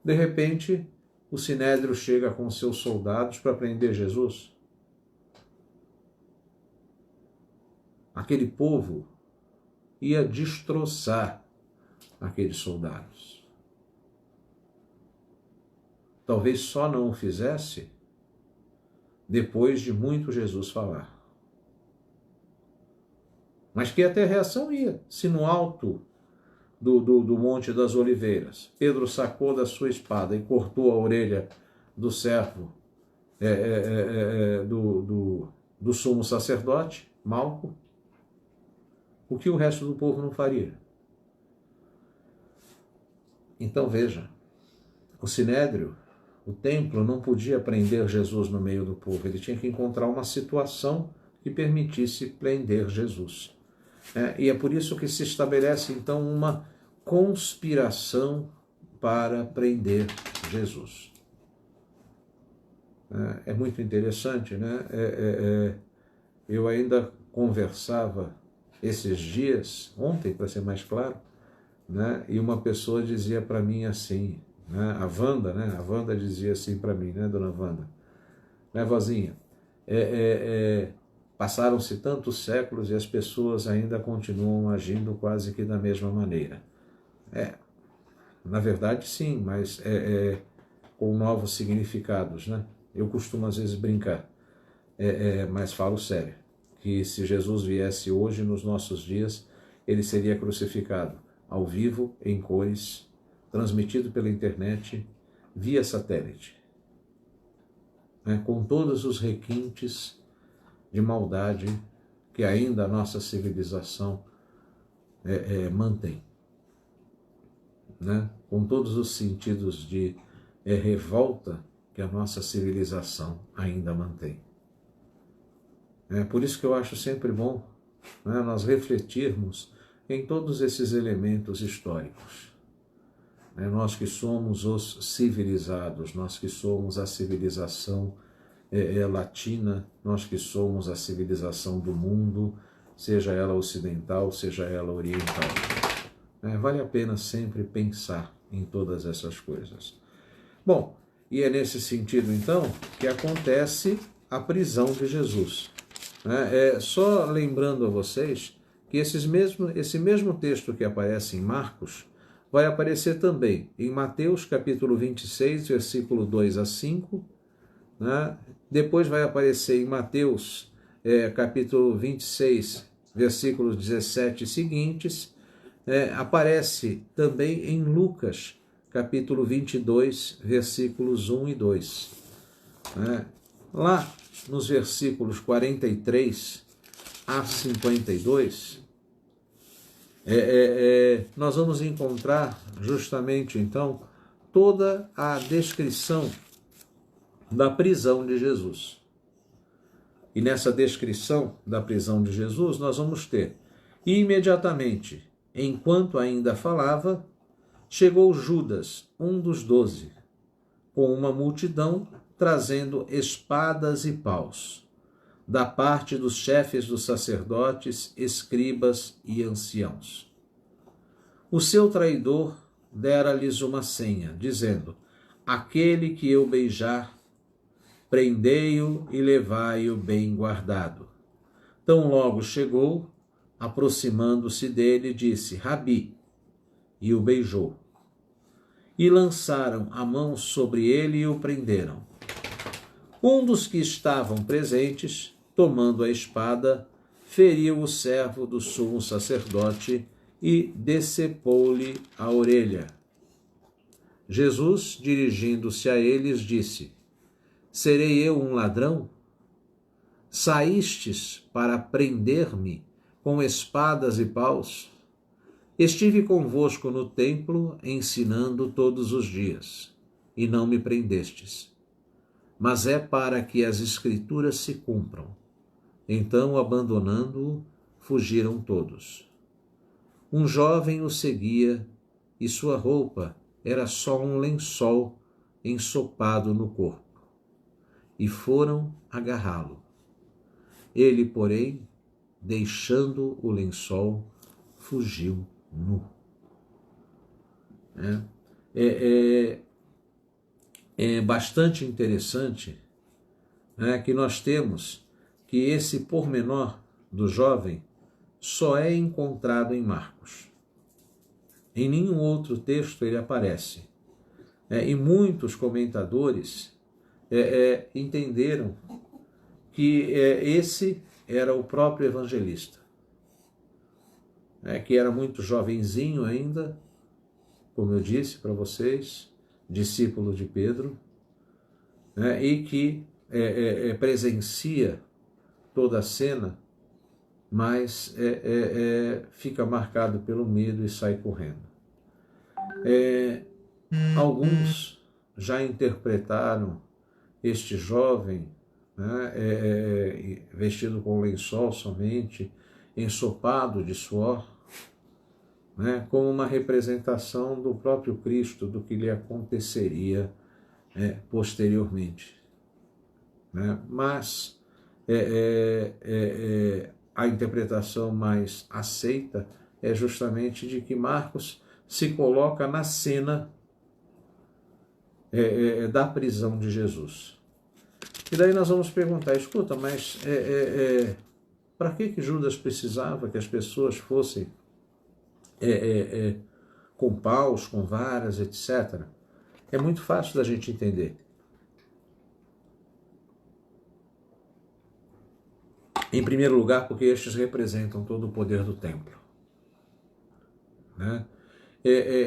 de repente o Sinédrio chega com seus soldados para prender Jesus. Aquele povo ia destroçar aqueles soldados. Talvez só não o fizesse depois de muito Jesus falar. Mas que até reação ia, se no alto do Monte das Oliveiras Pedro sacou da sua espada e cortou a orelha do servo do sumo sacerdote, Malco, o que o resto do povo não faria? Então veja, o Sinédrio, o templo, não podia prender Jesus no meio do povo, ele tinha que encontrar uma situação que permitisse prender Jesus. E é por isso que se estabelece então uma conspiração para prender Jesus. É muito interessante, né? Eu ainda conversava esses dias, ontem para ser mais claro, né? E uma pessoa dizia para mim assim, né? A Wanda dizia assim para mim, né, dona Wanda? Né, vozinha? Passaram-se tantos séculos e as pessoas ainda continuam agindo quase que da mesma maneira. Na verdade sim, mas com novos significados, né? Eu costumo às vezes brincar, mas falo sério, que se Jesus viesse hoje nos nossos dias, ele seria crucificado ao vivo, em cores, transmitido pela internet, via satélite, né? Com todos os requintes de maldade que ainda a nossa civilização mantém, né? Com todos os sentidos de revolta que a nossa civilização ainda mantém. Por isso que eu acho sempre bom, né, nós refletirmos em todos esses elementos históricos. Nós que somos os civilizados, nós que somos a civilização latina, nós que somos a civilização do mundo, seja ela ocidental, seja ela oriental. Vale a pena sempre pensar em todas essas coisas. Bom, e é nesse sentido então que acontece a prisão de Jesus. Só lembrando a vocês que esse mesmo texto que aparece em Marcos vai aparecer também em Mateus capítulo 26, versículo 2 a 5, né? Depois vai aparecer em Mateus capítulo 26, versículos 17 e seguintes, aparece também em Lucas, capítulo 22, versículos 1 e 2. Lá nos versículos 43 a 52, nós vamos encontrar justamente então toda a descrição da prisão de Jesus. E nessa descrição da prisão de Jesus, nós vamos ter: e imediatamente, enquanto ainda falava, chegou Judas, um dos 12, com uma multidão, trazendo espadas e paus, da parte dos chefes dos sacerdotes, escribas e anciãos. O seu traidor dera-lhes uma senha, dizendo: aquele que eu beijar, prendei-o e levai-o bem guardado. Tão logo chegou, aproximando-se dele, disse: Rabi, e o beijou. E lançaram a mão sobre ele e o prenderam. Um dos que estavam presentes, tomando a espada, feriu o servo do sumo sacerdote e decepou-lhe a orelha. Jesus, dirigindo-se a eles, disse: serei eu um ladrão? Saístes para prender-me com espadas e paus? Estive convosco no templo, ensinando todos os dias, e não me prendestes. Mas é para que as Escrituras se cumpram. Então, abandonando-o, fugiram todos. Um jovem o seguia, e sua roupa era só um lençol ensopado no corpo. E foram agarrá-lo. Ele, porém, deixando o lençol, fugiu nu. É bastante interessante, que nós temos que esse pormenor do jovem só é encontrado em Marcos. Em nenhum outro texto ele aparece. E muitos comentadores entenderam que esse era o próprio evangelista, que era muito jovenzinho ainda, como eu disse para vocês, discípulo de Pedro, e que presencia toda a cena, mas fica marcado pelo medo e sai correndo. Alguns já interpretaram este jovem, vestido com lençol somente, ensopado de suor, como uma representação do próprio Cristo, do que lhe aconteceria posteriormente. Mas a interpretação mais aceita é justamente de que Marcos se coloca na cena da prisão de Jesus. E daí nós vamos perguntar: escuta, mas para que Judas precisava que as pessoas fossem com paus, com varas, etc.? É muito fácil da gente entender. Em primeiro lugar, porque estes representam todo o poder do templo.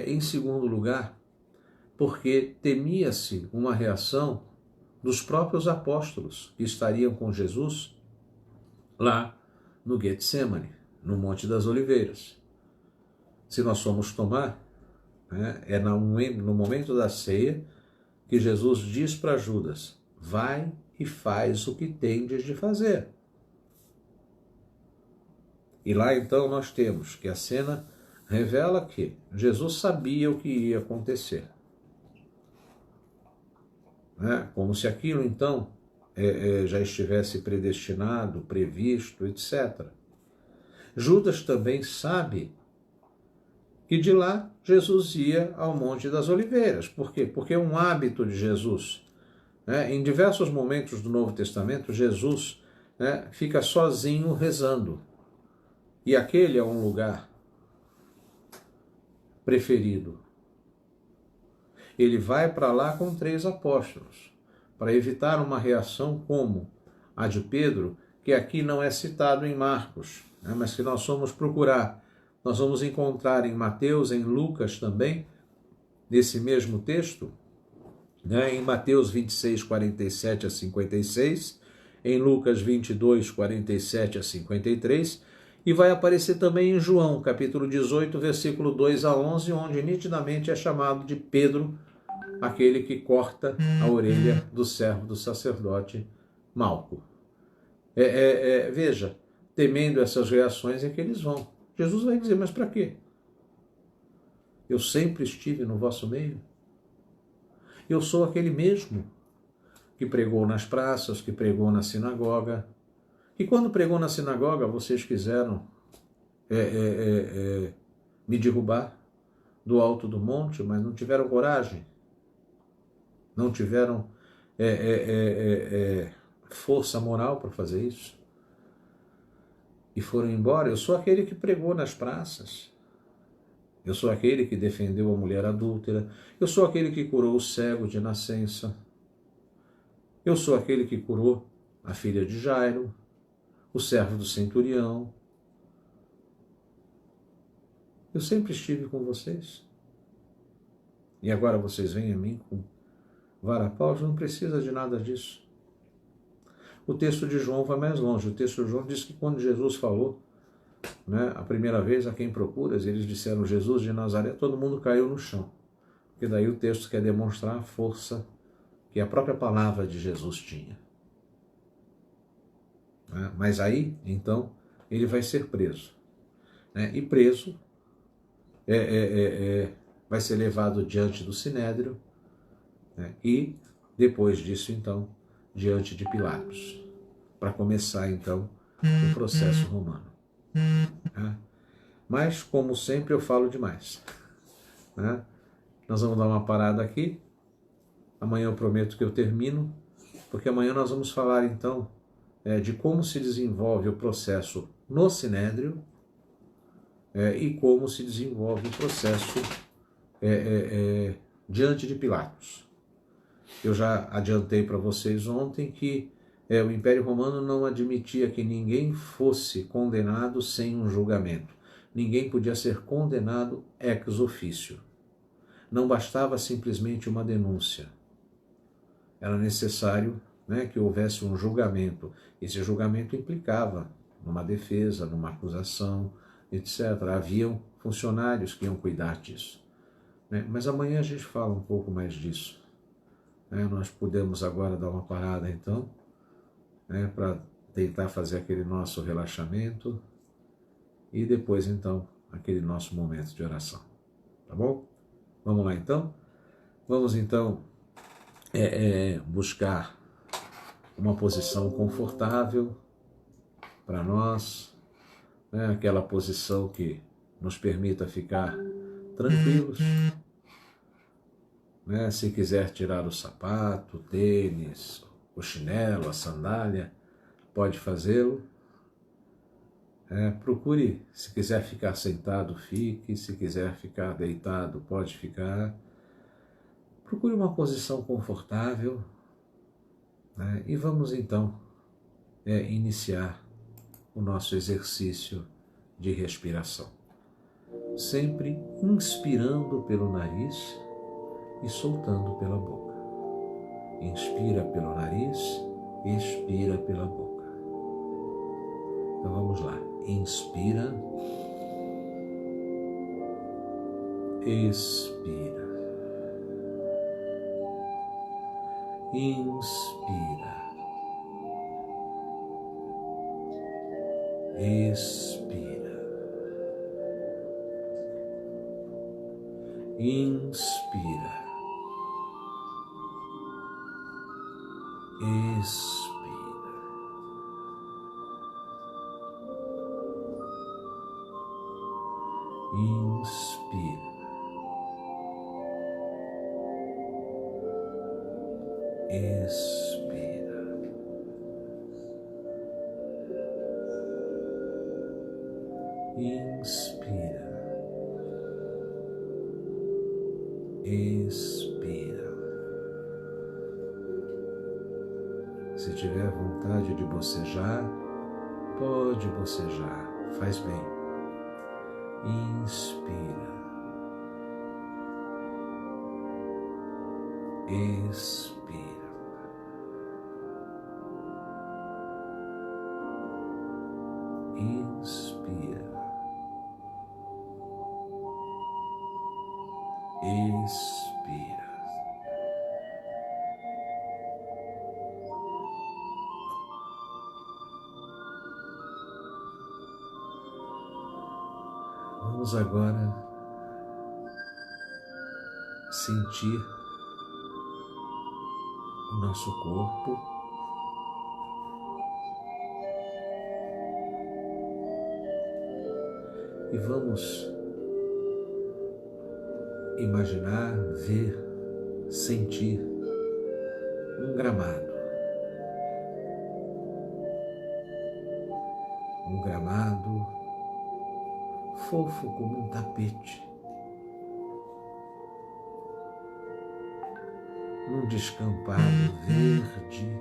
Em segundo lugar, porque temia-se uma reação dos próprios apóstolos que estariam com Jesus lá no Getsemane, no Monte das Oliveiras. Se nós formos tomar, no momento da ceia que Jesus diz para Judas: vai e faz o que tendes de fazer. E lá então nós temos que a cena revela que Jesus sabia o que ia acontecer. Como se aquilo então já estivesse predestinado, previsto, etc. Judas também sabe que de lá Jesus ia ao Monte das Oliveiras. Por quê? Porque é um hábito de Jesus. Em diversos momentos do Novo Testamento, Jesus fica sozinho rezando. E aquele é um lugar preferido. Ele vai para lá com 3 apóstolos, para evitar uma reação como a de Pedro, que aqui não é citado em Marcos, né, mas que nós vamos procurar. Nós vamos encontrar em Mateus, em Lucas também, nesse mesmo texto, né, em Mateus 26, 47 a 56, em Lucas 22, 47 a 53, e vai aparecer também em João, capítulo 18, versículo 2 a 11, onde nitidamente é chamado de Pedro, aquele que corta a orelha do servo do sacerdote Malco. Veja, temendo essas reações é que eles vão. Jesus vai dizer, mas para quê? Eu sempre estive no vosso meio. Eu sou aquele mesmo que pregou nas praças, que pregou na sinagoga. E quando pregou na sinagoga, vocês quiseram me derrubar do alto do monte, mas não tiveram coragem. Não tiveram força moral para fazer isso. E foram embora. Eu sou aquele que pregou nas praças. Eu sou aquele que defendeu a mulher adúltera. Eu sou aquele que curou o cego de nascença. Eu sou aquele que curou a filha de Jairo, o servo do centurião. Eu sempre estive com vocês. E agora vocês vêm a mim com vara-paus? Não precisa de nada disso. O texto de João vai mais longe. O texto de João diz que quando Jesus falou, né, a primeira vez a quem procuras, eles disseram Jesus de Nazaré, todo mundo caiu no chão. Porque daí o texto quer demonstrar a força que a própria palavra de Jesus tinha. Mas aí, então, ele vai ser preso. E preso, vai ser levado diante do Sinédrio, e depois disso, então, diante de Pilatos, para começar, então, o processo romano. Mas, como sempre, eu falo demais. Nós vamos dar uma parada aqui. Amanhã eu prometo que eu termino, porque amanhã nós vamos falar, então, de como se desenvolve o processo no Sinédrio e como se desenvolve o processo diante de Pilatos. Eu já adiantei para vocês ontem que o Império Romano não admitia que ninguém fosse condenado sem um julgamento. Ninguém podia ser condenado ex officio. Não bastava simplesmente uma denúncia. Era necessário, que houvesse um julgamento. Esse julgamento implicava numa defesa, numa acusação, etc. Haviam funcionários que iam cuidar disso. Mas amanhã a gente fala um pouco mais disso. Nós podemos agora dar uma parada, então, para tentar fazer aquele nosso relaxamento e depois, então, aquele nosso momento de oração. Tá bom? Vamos lá, então? Vamos, então, buscar uma posição confortável para nós, aquela posição que nos permita ficar tranquilos. Se quiser tirar o sapato, o tênis, o chinelo, a sandália, pode fazê-lo. Procure, se quiser ficar sentado, fique. Se quiser ficar deitado, pode ficar. Procure uma posição confortável, e vamos então iniciar o nosso exercício de respiração. Sempre inspirando pelo nariz e soltando pela boca. Inspira pelo nariz, expira pela boca. Então vamos lá. Inspira, expira. Inspira, expira, inspira, expira, inspira, expira, inspira, expira. Se tiver vontade de bocejar, Pode bocejar, faz bem. Inspira. Expira. Inspira. Expira. Vamos agora sentir o nosso corpo e vamos imaginar, ver, sentir um gramado. Um gramado fofo como um tapete, num descampado verde,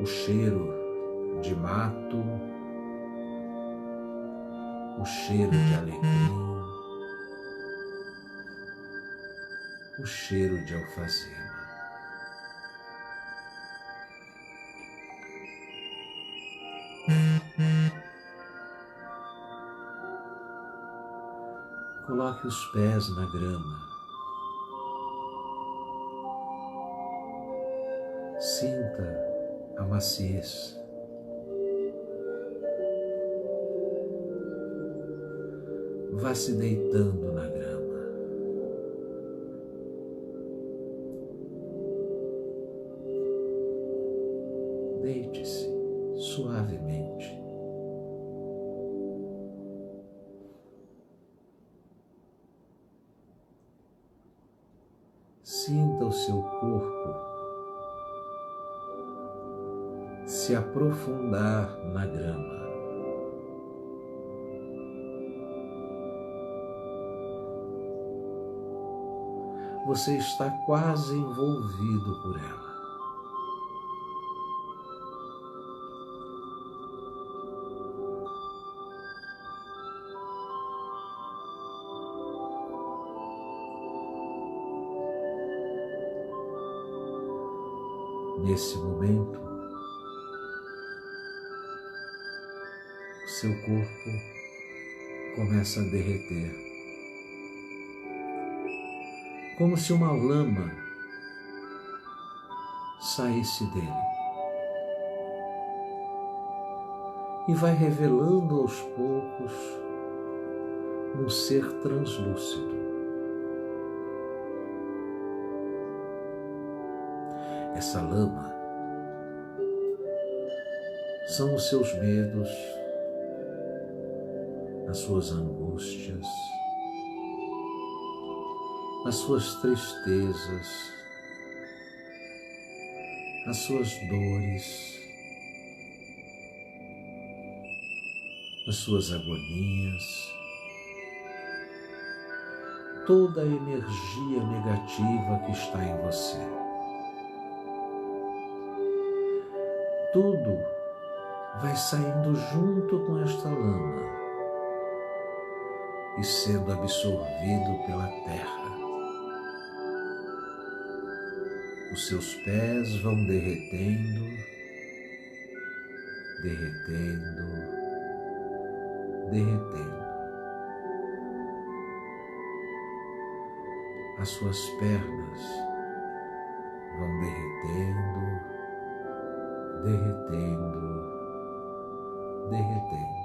o cheiro de mato, o cheiro de alecrim, o cheiro de alfazema. Coloque os pés na grama. Sinta a maciez. Vá se deitando na grama. Deite-se suavemente. Sinta o seu corpo se aprofundar na grama. Você está quase envolvido por ela. Nesse momento, o seu corpo começa a derreter, como se uma lama saísse dele e vai revelando aos poucos um ser translúcido. Essa lama são os seus medos, as suas angústias, as suas tristezas, as suas dores, as suas agonias, toda a energia negativa que está em você. Tudo vai saindo junto com esta lama e sendo absorvido pela terra. Os seus pés vão derretendo, derretendo, derretendo. As suas pernas vão derretendo, derretendo, derretendo.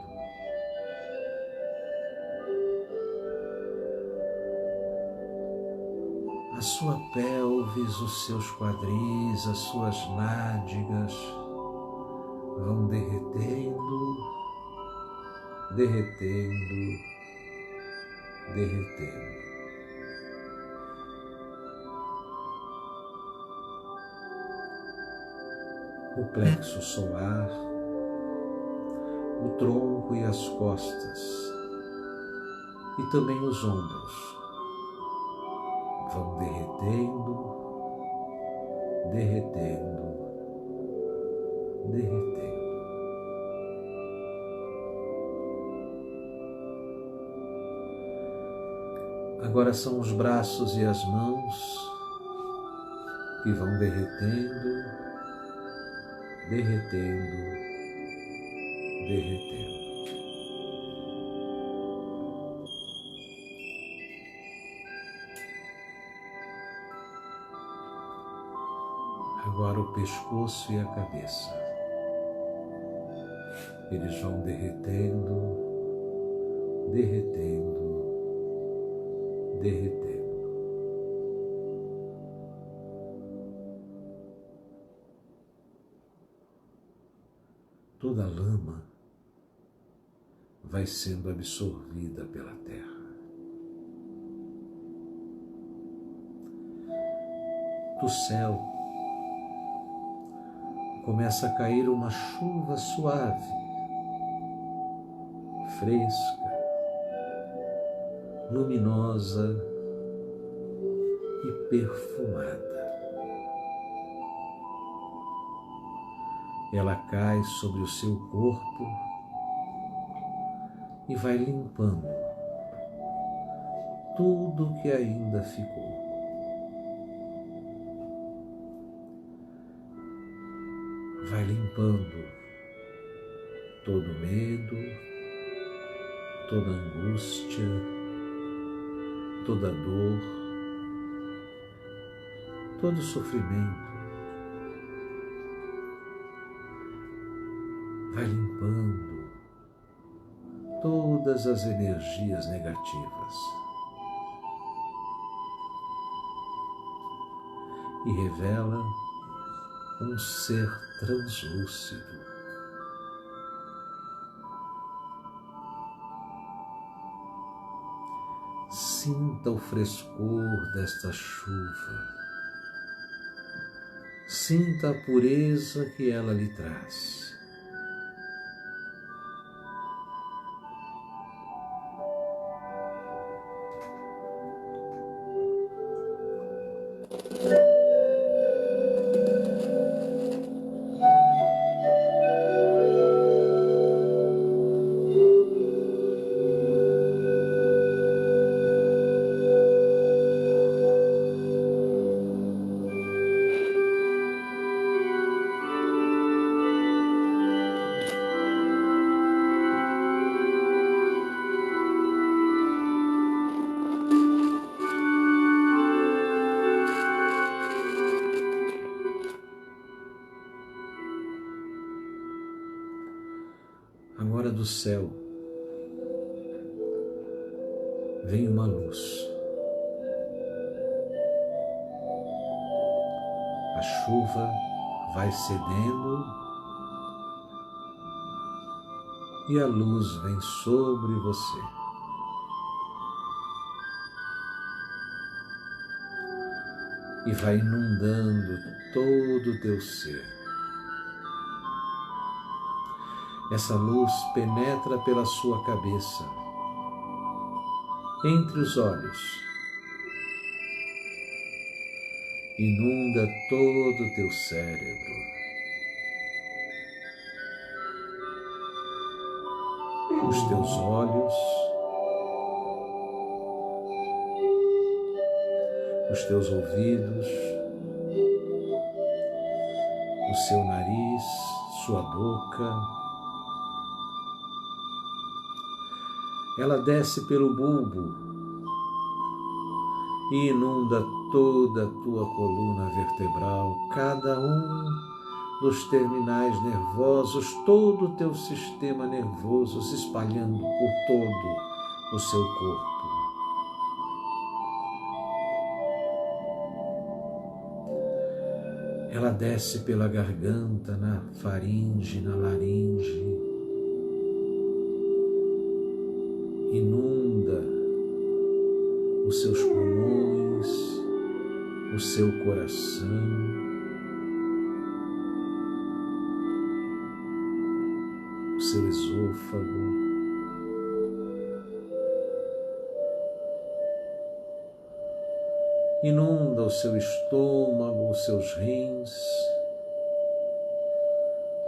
A sua pelvis, os seus quadris, as suas nádegas vão derretendo, derretendo, derretendo. O plexo solar, o tronco e as costas, e também os ombros, vão derretendo, derretendo, derretendo. Agora são os braços e as mãos que vão derretendo, derretendo, derretendo. Agora o pescoço e a cabeça. Eles vão derretendo, derretendo, derretendo. Toda a lama vai sendo absorvida pela terra. Do céu começa a cair uma chuva suave, fresca, luminosa e perfumada. Ela cai sobre o seu corpo e vai limpando tudo que ainda ficou. Vai limpando todo medo, toda angústia, toda dor, todo sofrimento. Vai limpando todas as energias negativas e revela um ser translúcido. Sinta o frescor desta chuva. Sinta a pureza que ela lhe traz. Agora do céu vem uma luz. A chuva vai cedendo e a luz vem sobre você. E vai inundando todo o teu ser. Essa luz penetra pela sua cabeça, entre os olhos, inunda todo o teu cérebro. Os teus olhos, os teus ouvidos, o seu nariz, sua boca. Ela desce pelo bulbo e inunda toda a tua coluna vertebral, cada um dos terminais nervosos, todo o teu sistema nervoso se espalhando por todo o seu corpo. Ela desce pela garganta, na faringe, na laringe, inunda os seus pulmões, o seu coração, o seu esôfago, inunda o seu estômago, os seus rins,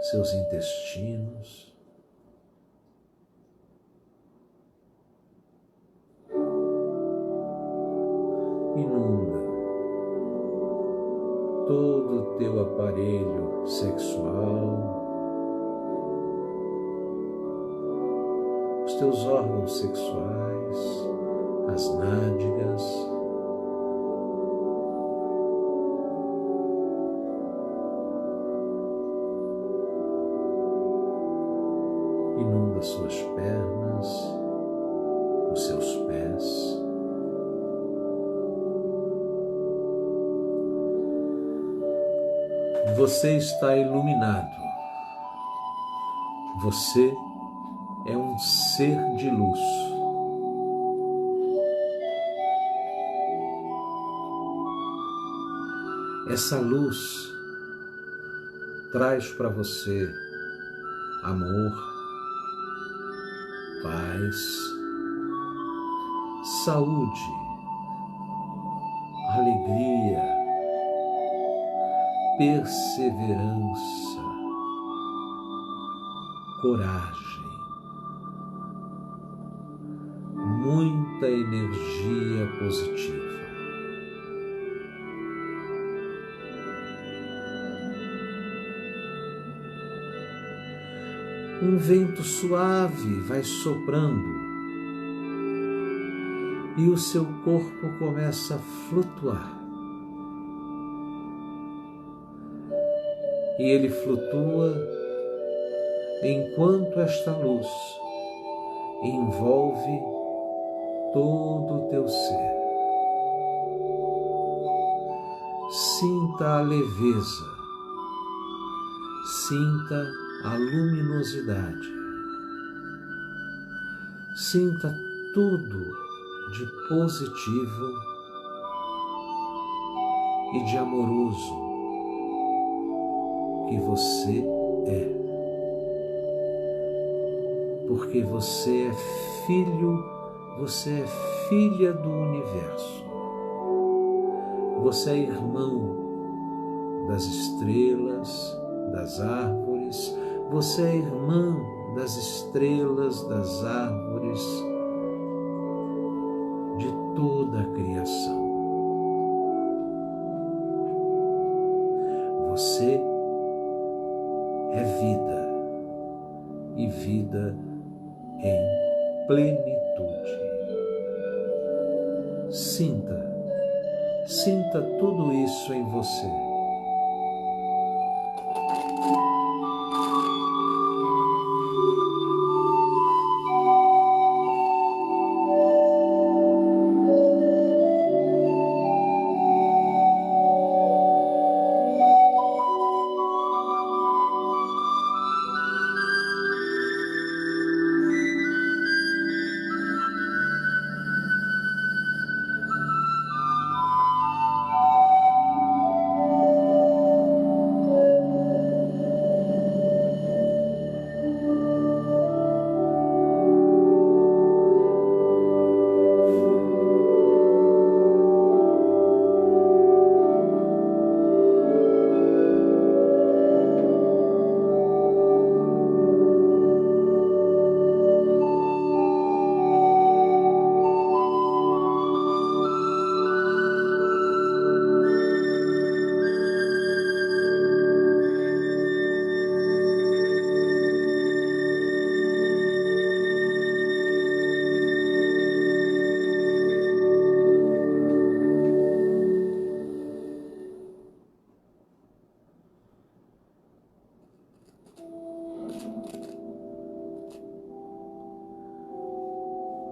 seus intestinos. Inunda todo o teu aparelho sexual, os teus órgãos sexuais, as nádegas, inunda suas pernas, os seus pés. Você está iluminado. Você é um ser de luz. Essa luz traz para você amor, paz, saúde, alegria, perseverança, coragem, muita energia positiva. Um vento suave vai soprando e o seu corpo começa a flutuar. E ele flutua enquanto esta luz envolve todo o teu ser. Sinta a leveza, sinta a luminosidade, sinta tudo de positivo e de amoroso que você é, porque você é filho, você é filha do universo, você é irmão das estrelas, das árvores, você é irmã das estrelas, das árvores, de toda a criação. Você é vida, e vida em plenitude. Sinta tudo isso em você.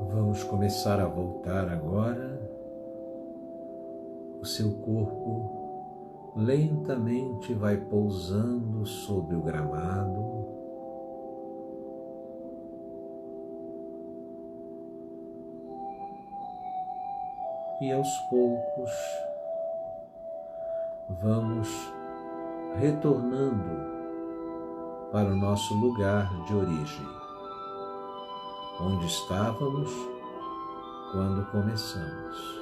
Vamos começar a voltar agora. O seu corpo lentamente vai pousando sobre o gramado. E aos poucos vamos retornando para o nosso lugar de origem, onde estávamos quando começamos.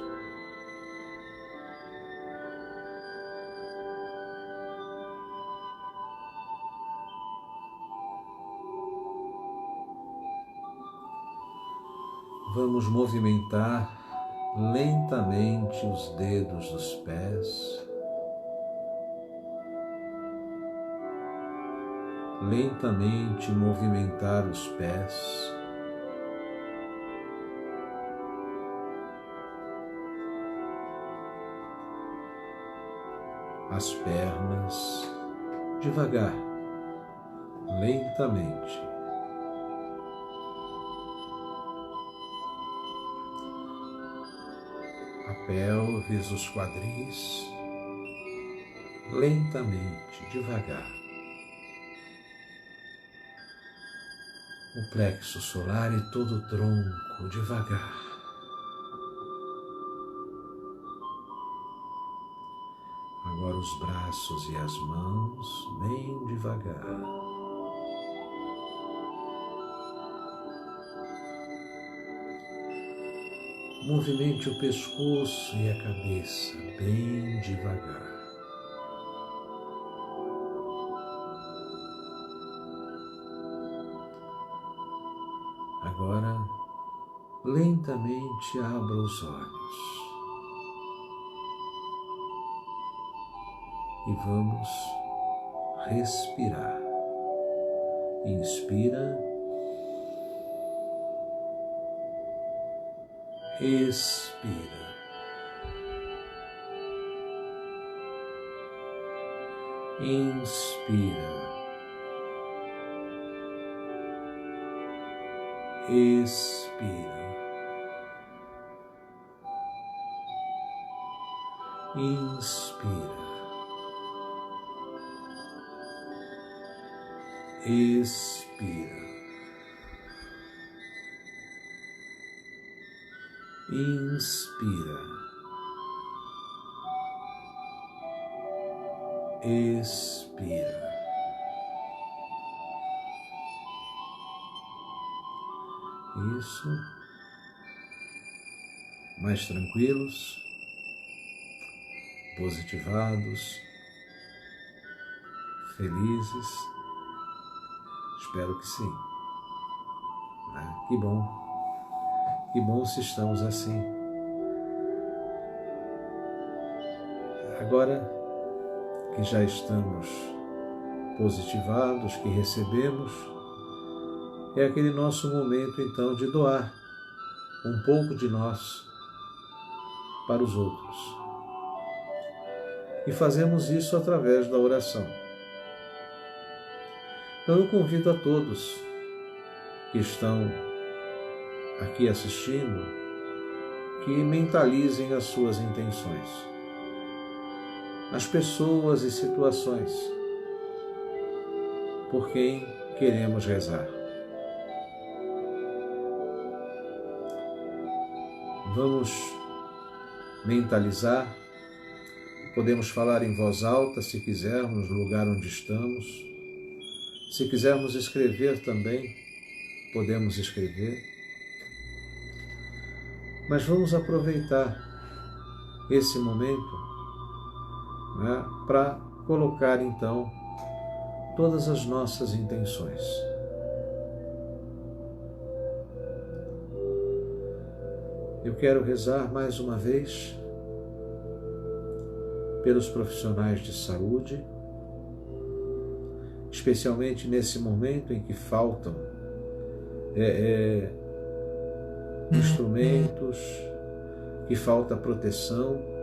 Vamos movimentar lentamente os dedos dos pés, lentamente movimentar os pés, as pernas, devagar, lentamente. A pelvis, os quadris, lentamente, devagar. O plexo solar e todo o tronco, devagar. Agora os braços e as mãos, bem devagar. Movimente o pescoço e a cabeça, bem devagar. Agora, lentamente abra os olhos e vamos respirar. Inspira, expira. Inspira. Expira. Inspira. Expira. Inspira. Expira. Isso. Mais tranquilos, positivados, felizes. Espero que sim. Que bom. Que bom se estamos assim. Agora que já estamos positivados, que recebemos, é aquele nosso momento então de doar um pouco de nós para os outros. E fazemos isso através da oração. Então eu convido a todos que estão aqui assistindo que mentalizem as suas intenções, as pessoas e situações por quem queremos rezar. Vamos mentalizar, podemos falar em voz alta se quisermos, no lugar onde estamos. Se quisermos escrever também, podemos escrever. Mas vamos aproveitar esse momento, para colocar então todas as nossas intenções. Eu quero rezar mais uma vez pelos profissionais de saúde, especialmente nesse momento em que faltam instrumentos, que falta proteção.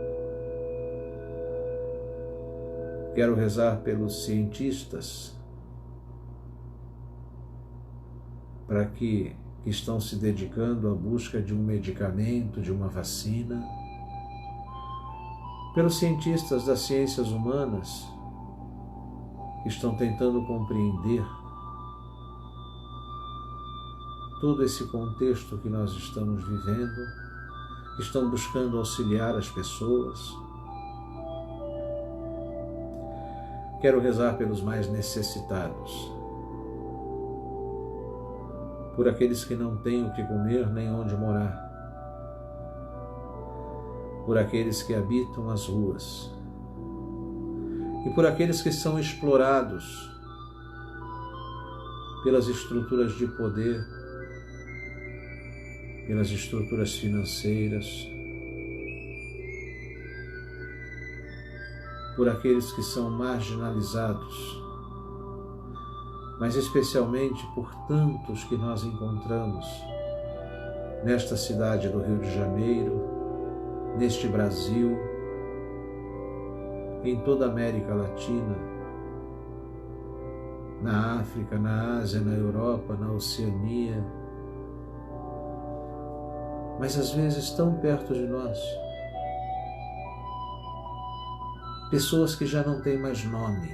Quero rezar pelos cientistas, para que estão se dedicando à busca de um medicamento, de uma vacina, pelos cientistas das ciências humanas, que estão tentando compreender todo esse contexto que nós estamos vivendo, que estão buscando auxiliar as pessoas. Quero rezar pelos mais necessitados, por aqueles que não têm o que comer nem onde morar, por aqueles que habitam as ruas e por aqueles que são explorados pelas estruturas de poder pelas estruturas financeiras, por aqueles que são marginalizados, mas especialmente por tantos que nós encontramos nesta cidade do Rio de Janeiro, neste Brasil, em toda a América Latina, na África, na Ásia, na Europa, na Oceania, mas às vezes tão perto de nós. Pessoas que já não têm mais nome,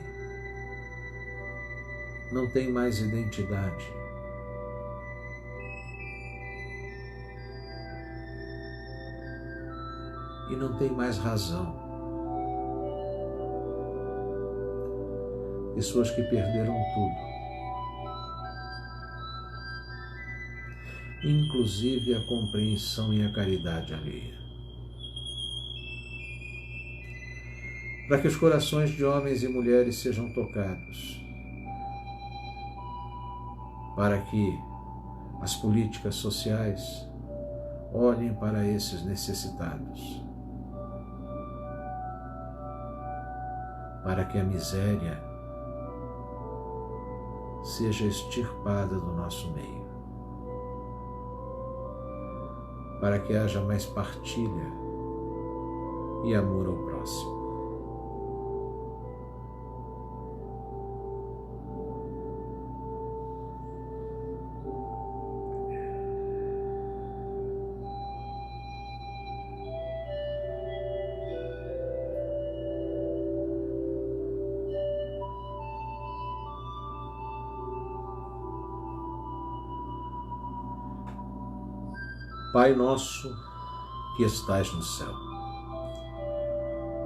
não têm mais identidade. E não têm mais razão. Pessoas que perderam tudo, inclusive a compreensão e a caridade alheia. Para que os corações de homens e mulheres sejam tocados, para que as políticas sociais olhem para esses necessitados, para que a miséria seja extirpada do nosso meio, para que haja mais partilha e amor ao próximo. Pai nosso que estais no céu,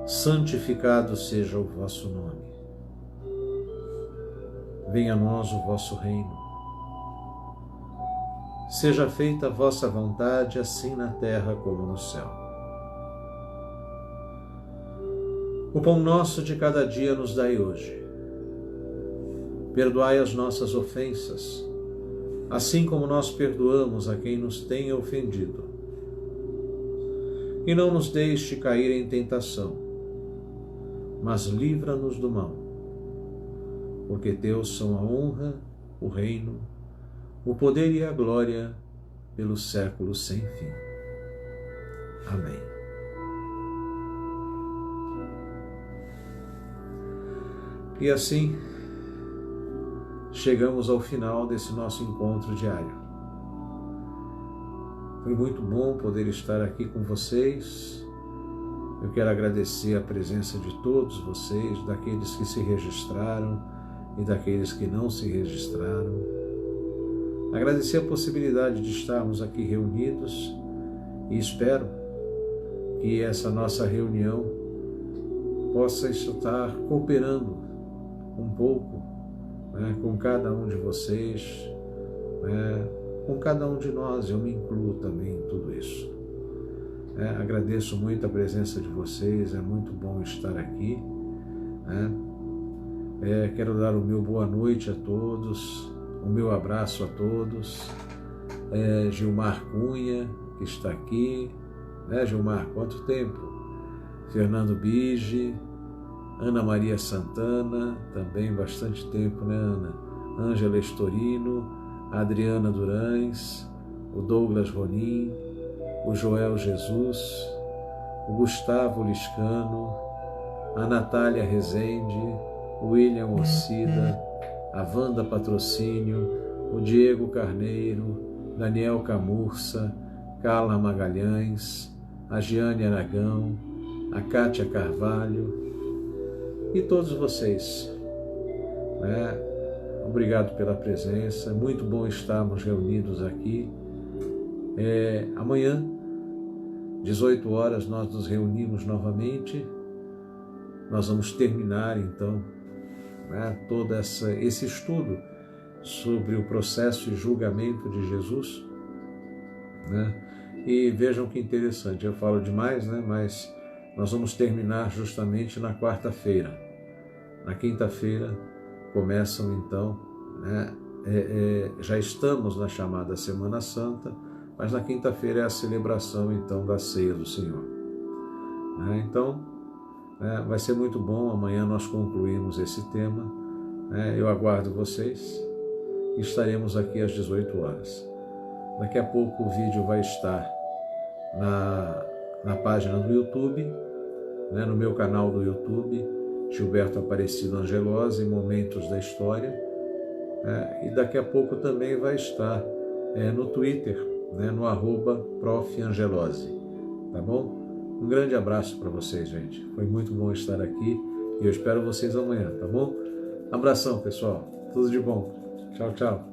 santificado seja o vosso nome. Venha a nós o vosso reino. Seja feita a vossa vontade, assim na terra como no céu. O pão nosso de cada dia nos dai hoje. Perdoai as nossas ofensas, assim como nós perdoamos a quem nos tenha ofendido. E não nos deixe cair em tentação, mas livra-nos do mal. Porque teus são a honra, o reino, o poder e a glória, pelos séculos sem fim. Amém. E assim, chegamos ao final desse nosso encontro diário. Foi muito bom poder estar aqui com vocês. Eu quero agradecer a presença de todos vocês, daqueles que se registraram e daqueles que não se registraram. Agradecer a possibilidade de estarmos aqui reunidos e espero que essa nossa reunião possa estar cooperando um pouco com cada um de vocês, com cada um de nós. Eu me incluo também em tudo isso. Agradeço muito a presença de vocês, é muito bom estar aqui. Quero dar o meu boa noite a todos, o meu abraço a todos. Gilmar Cunha, que está aqui, Gilmar, quanto tempo? Fernando Bige, Ana Maria Santana, também bastante tempo, né, Ana? Ângela Estorino, a Adriana Durães, o Douglas Ronin, o Joel Jesus, o Gustavo Liscano, a Natália Rezende, o William Ocida, a Wanda Patrocínio, o Diego Carneiro, Daniel Camurça, Carla Magalhães, a Giane Aragão, a Kátia Carvalho, e todos vocês, Obrigado pela presença, é muito bom estarmos reunidos aqui. Amanhã, 18 horas, nós nos reunimos novamente. Nós vamos terminar, então, todo esse estudo sobre o processo e julgamento de Jesus. E vejam que interessante, eu falo demais, mas nós vamos terminar justamente na quarta-feira. Na quinta-feira começam então, já estamos na chamada Semana Santa, mas na quinta-feira é a celebração então da ceia do Senhor. Então, vai ser muito bom, amanhã nós concluímos esse tema. Eu aguardo vocês e estaremos aqui às 18 horas. Daqui a pouco o vídeo vai estar na página do YouTube, no meu canal do YouTube, Gilberto Aparecido Angelosi, Momentos da História, e daqui a pouco também vai estar no Twitter, no @profangelosi, tá bom? Um grande abraço para vocês, gente. Foi muito bom estar aqui e eu espero vocês amanhã, tá bom? Abração, pessoal. Tudo de bom. Tchau, tchau.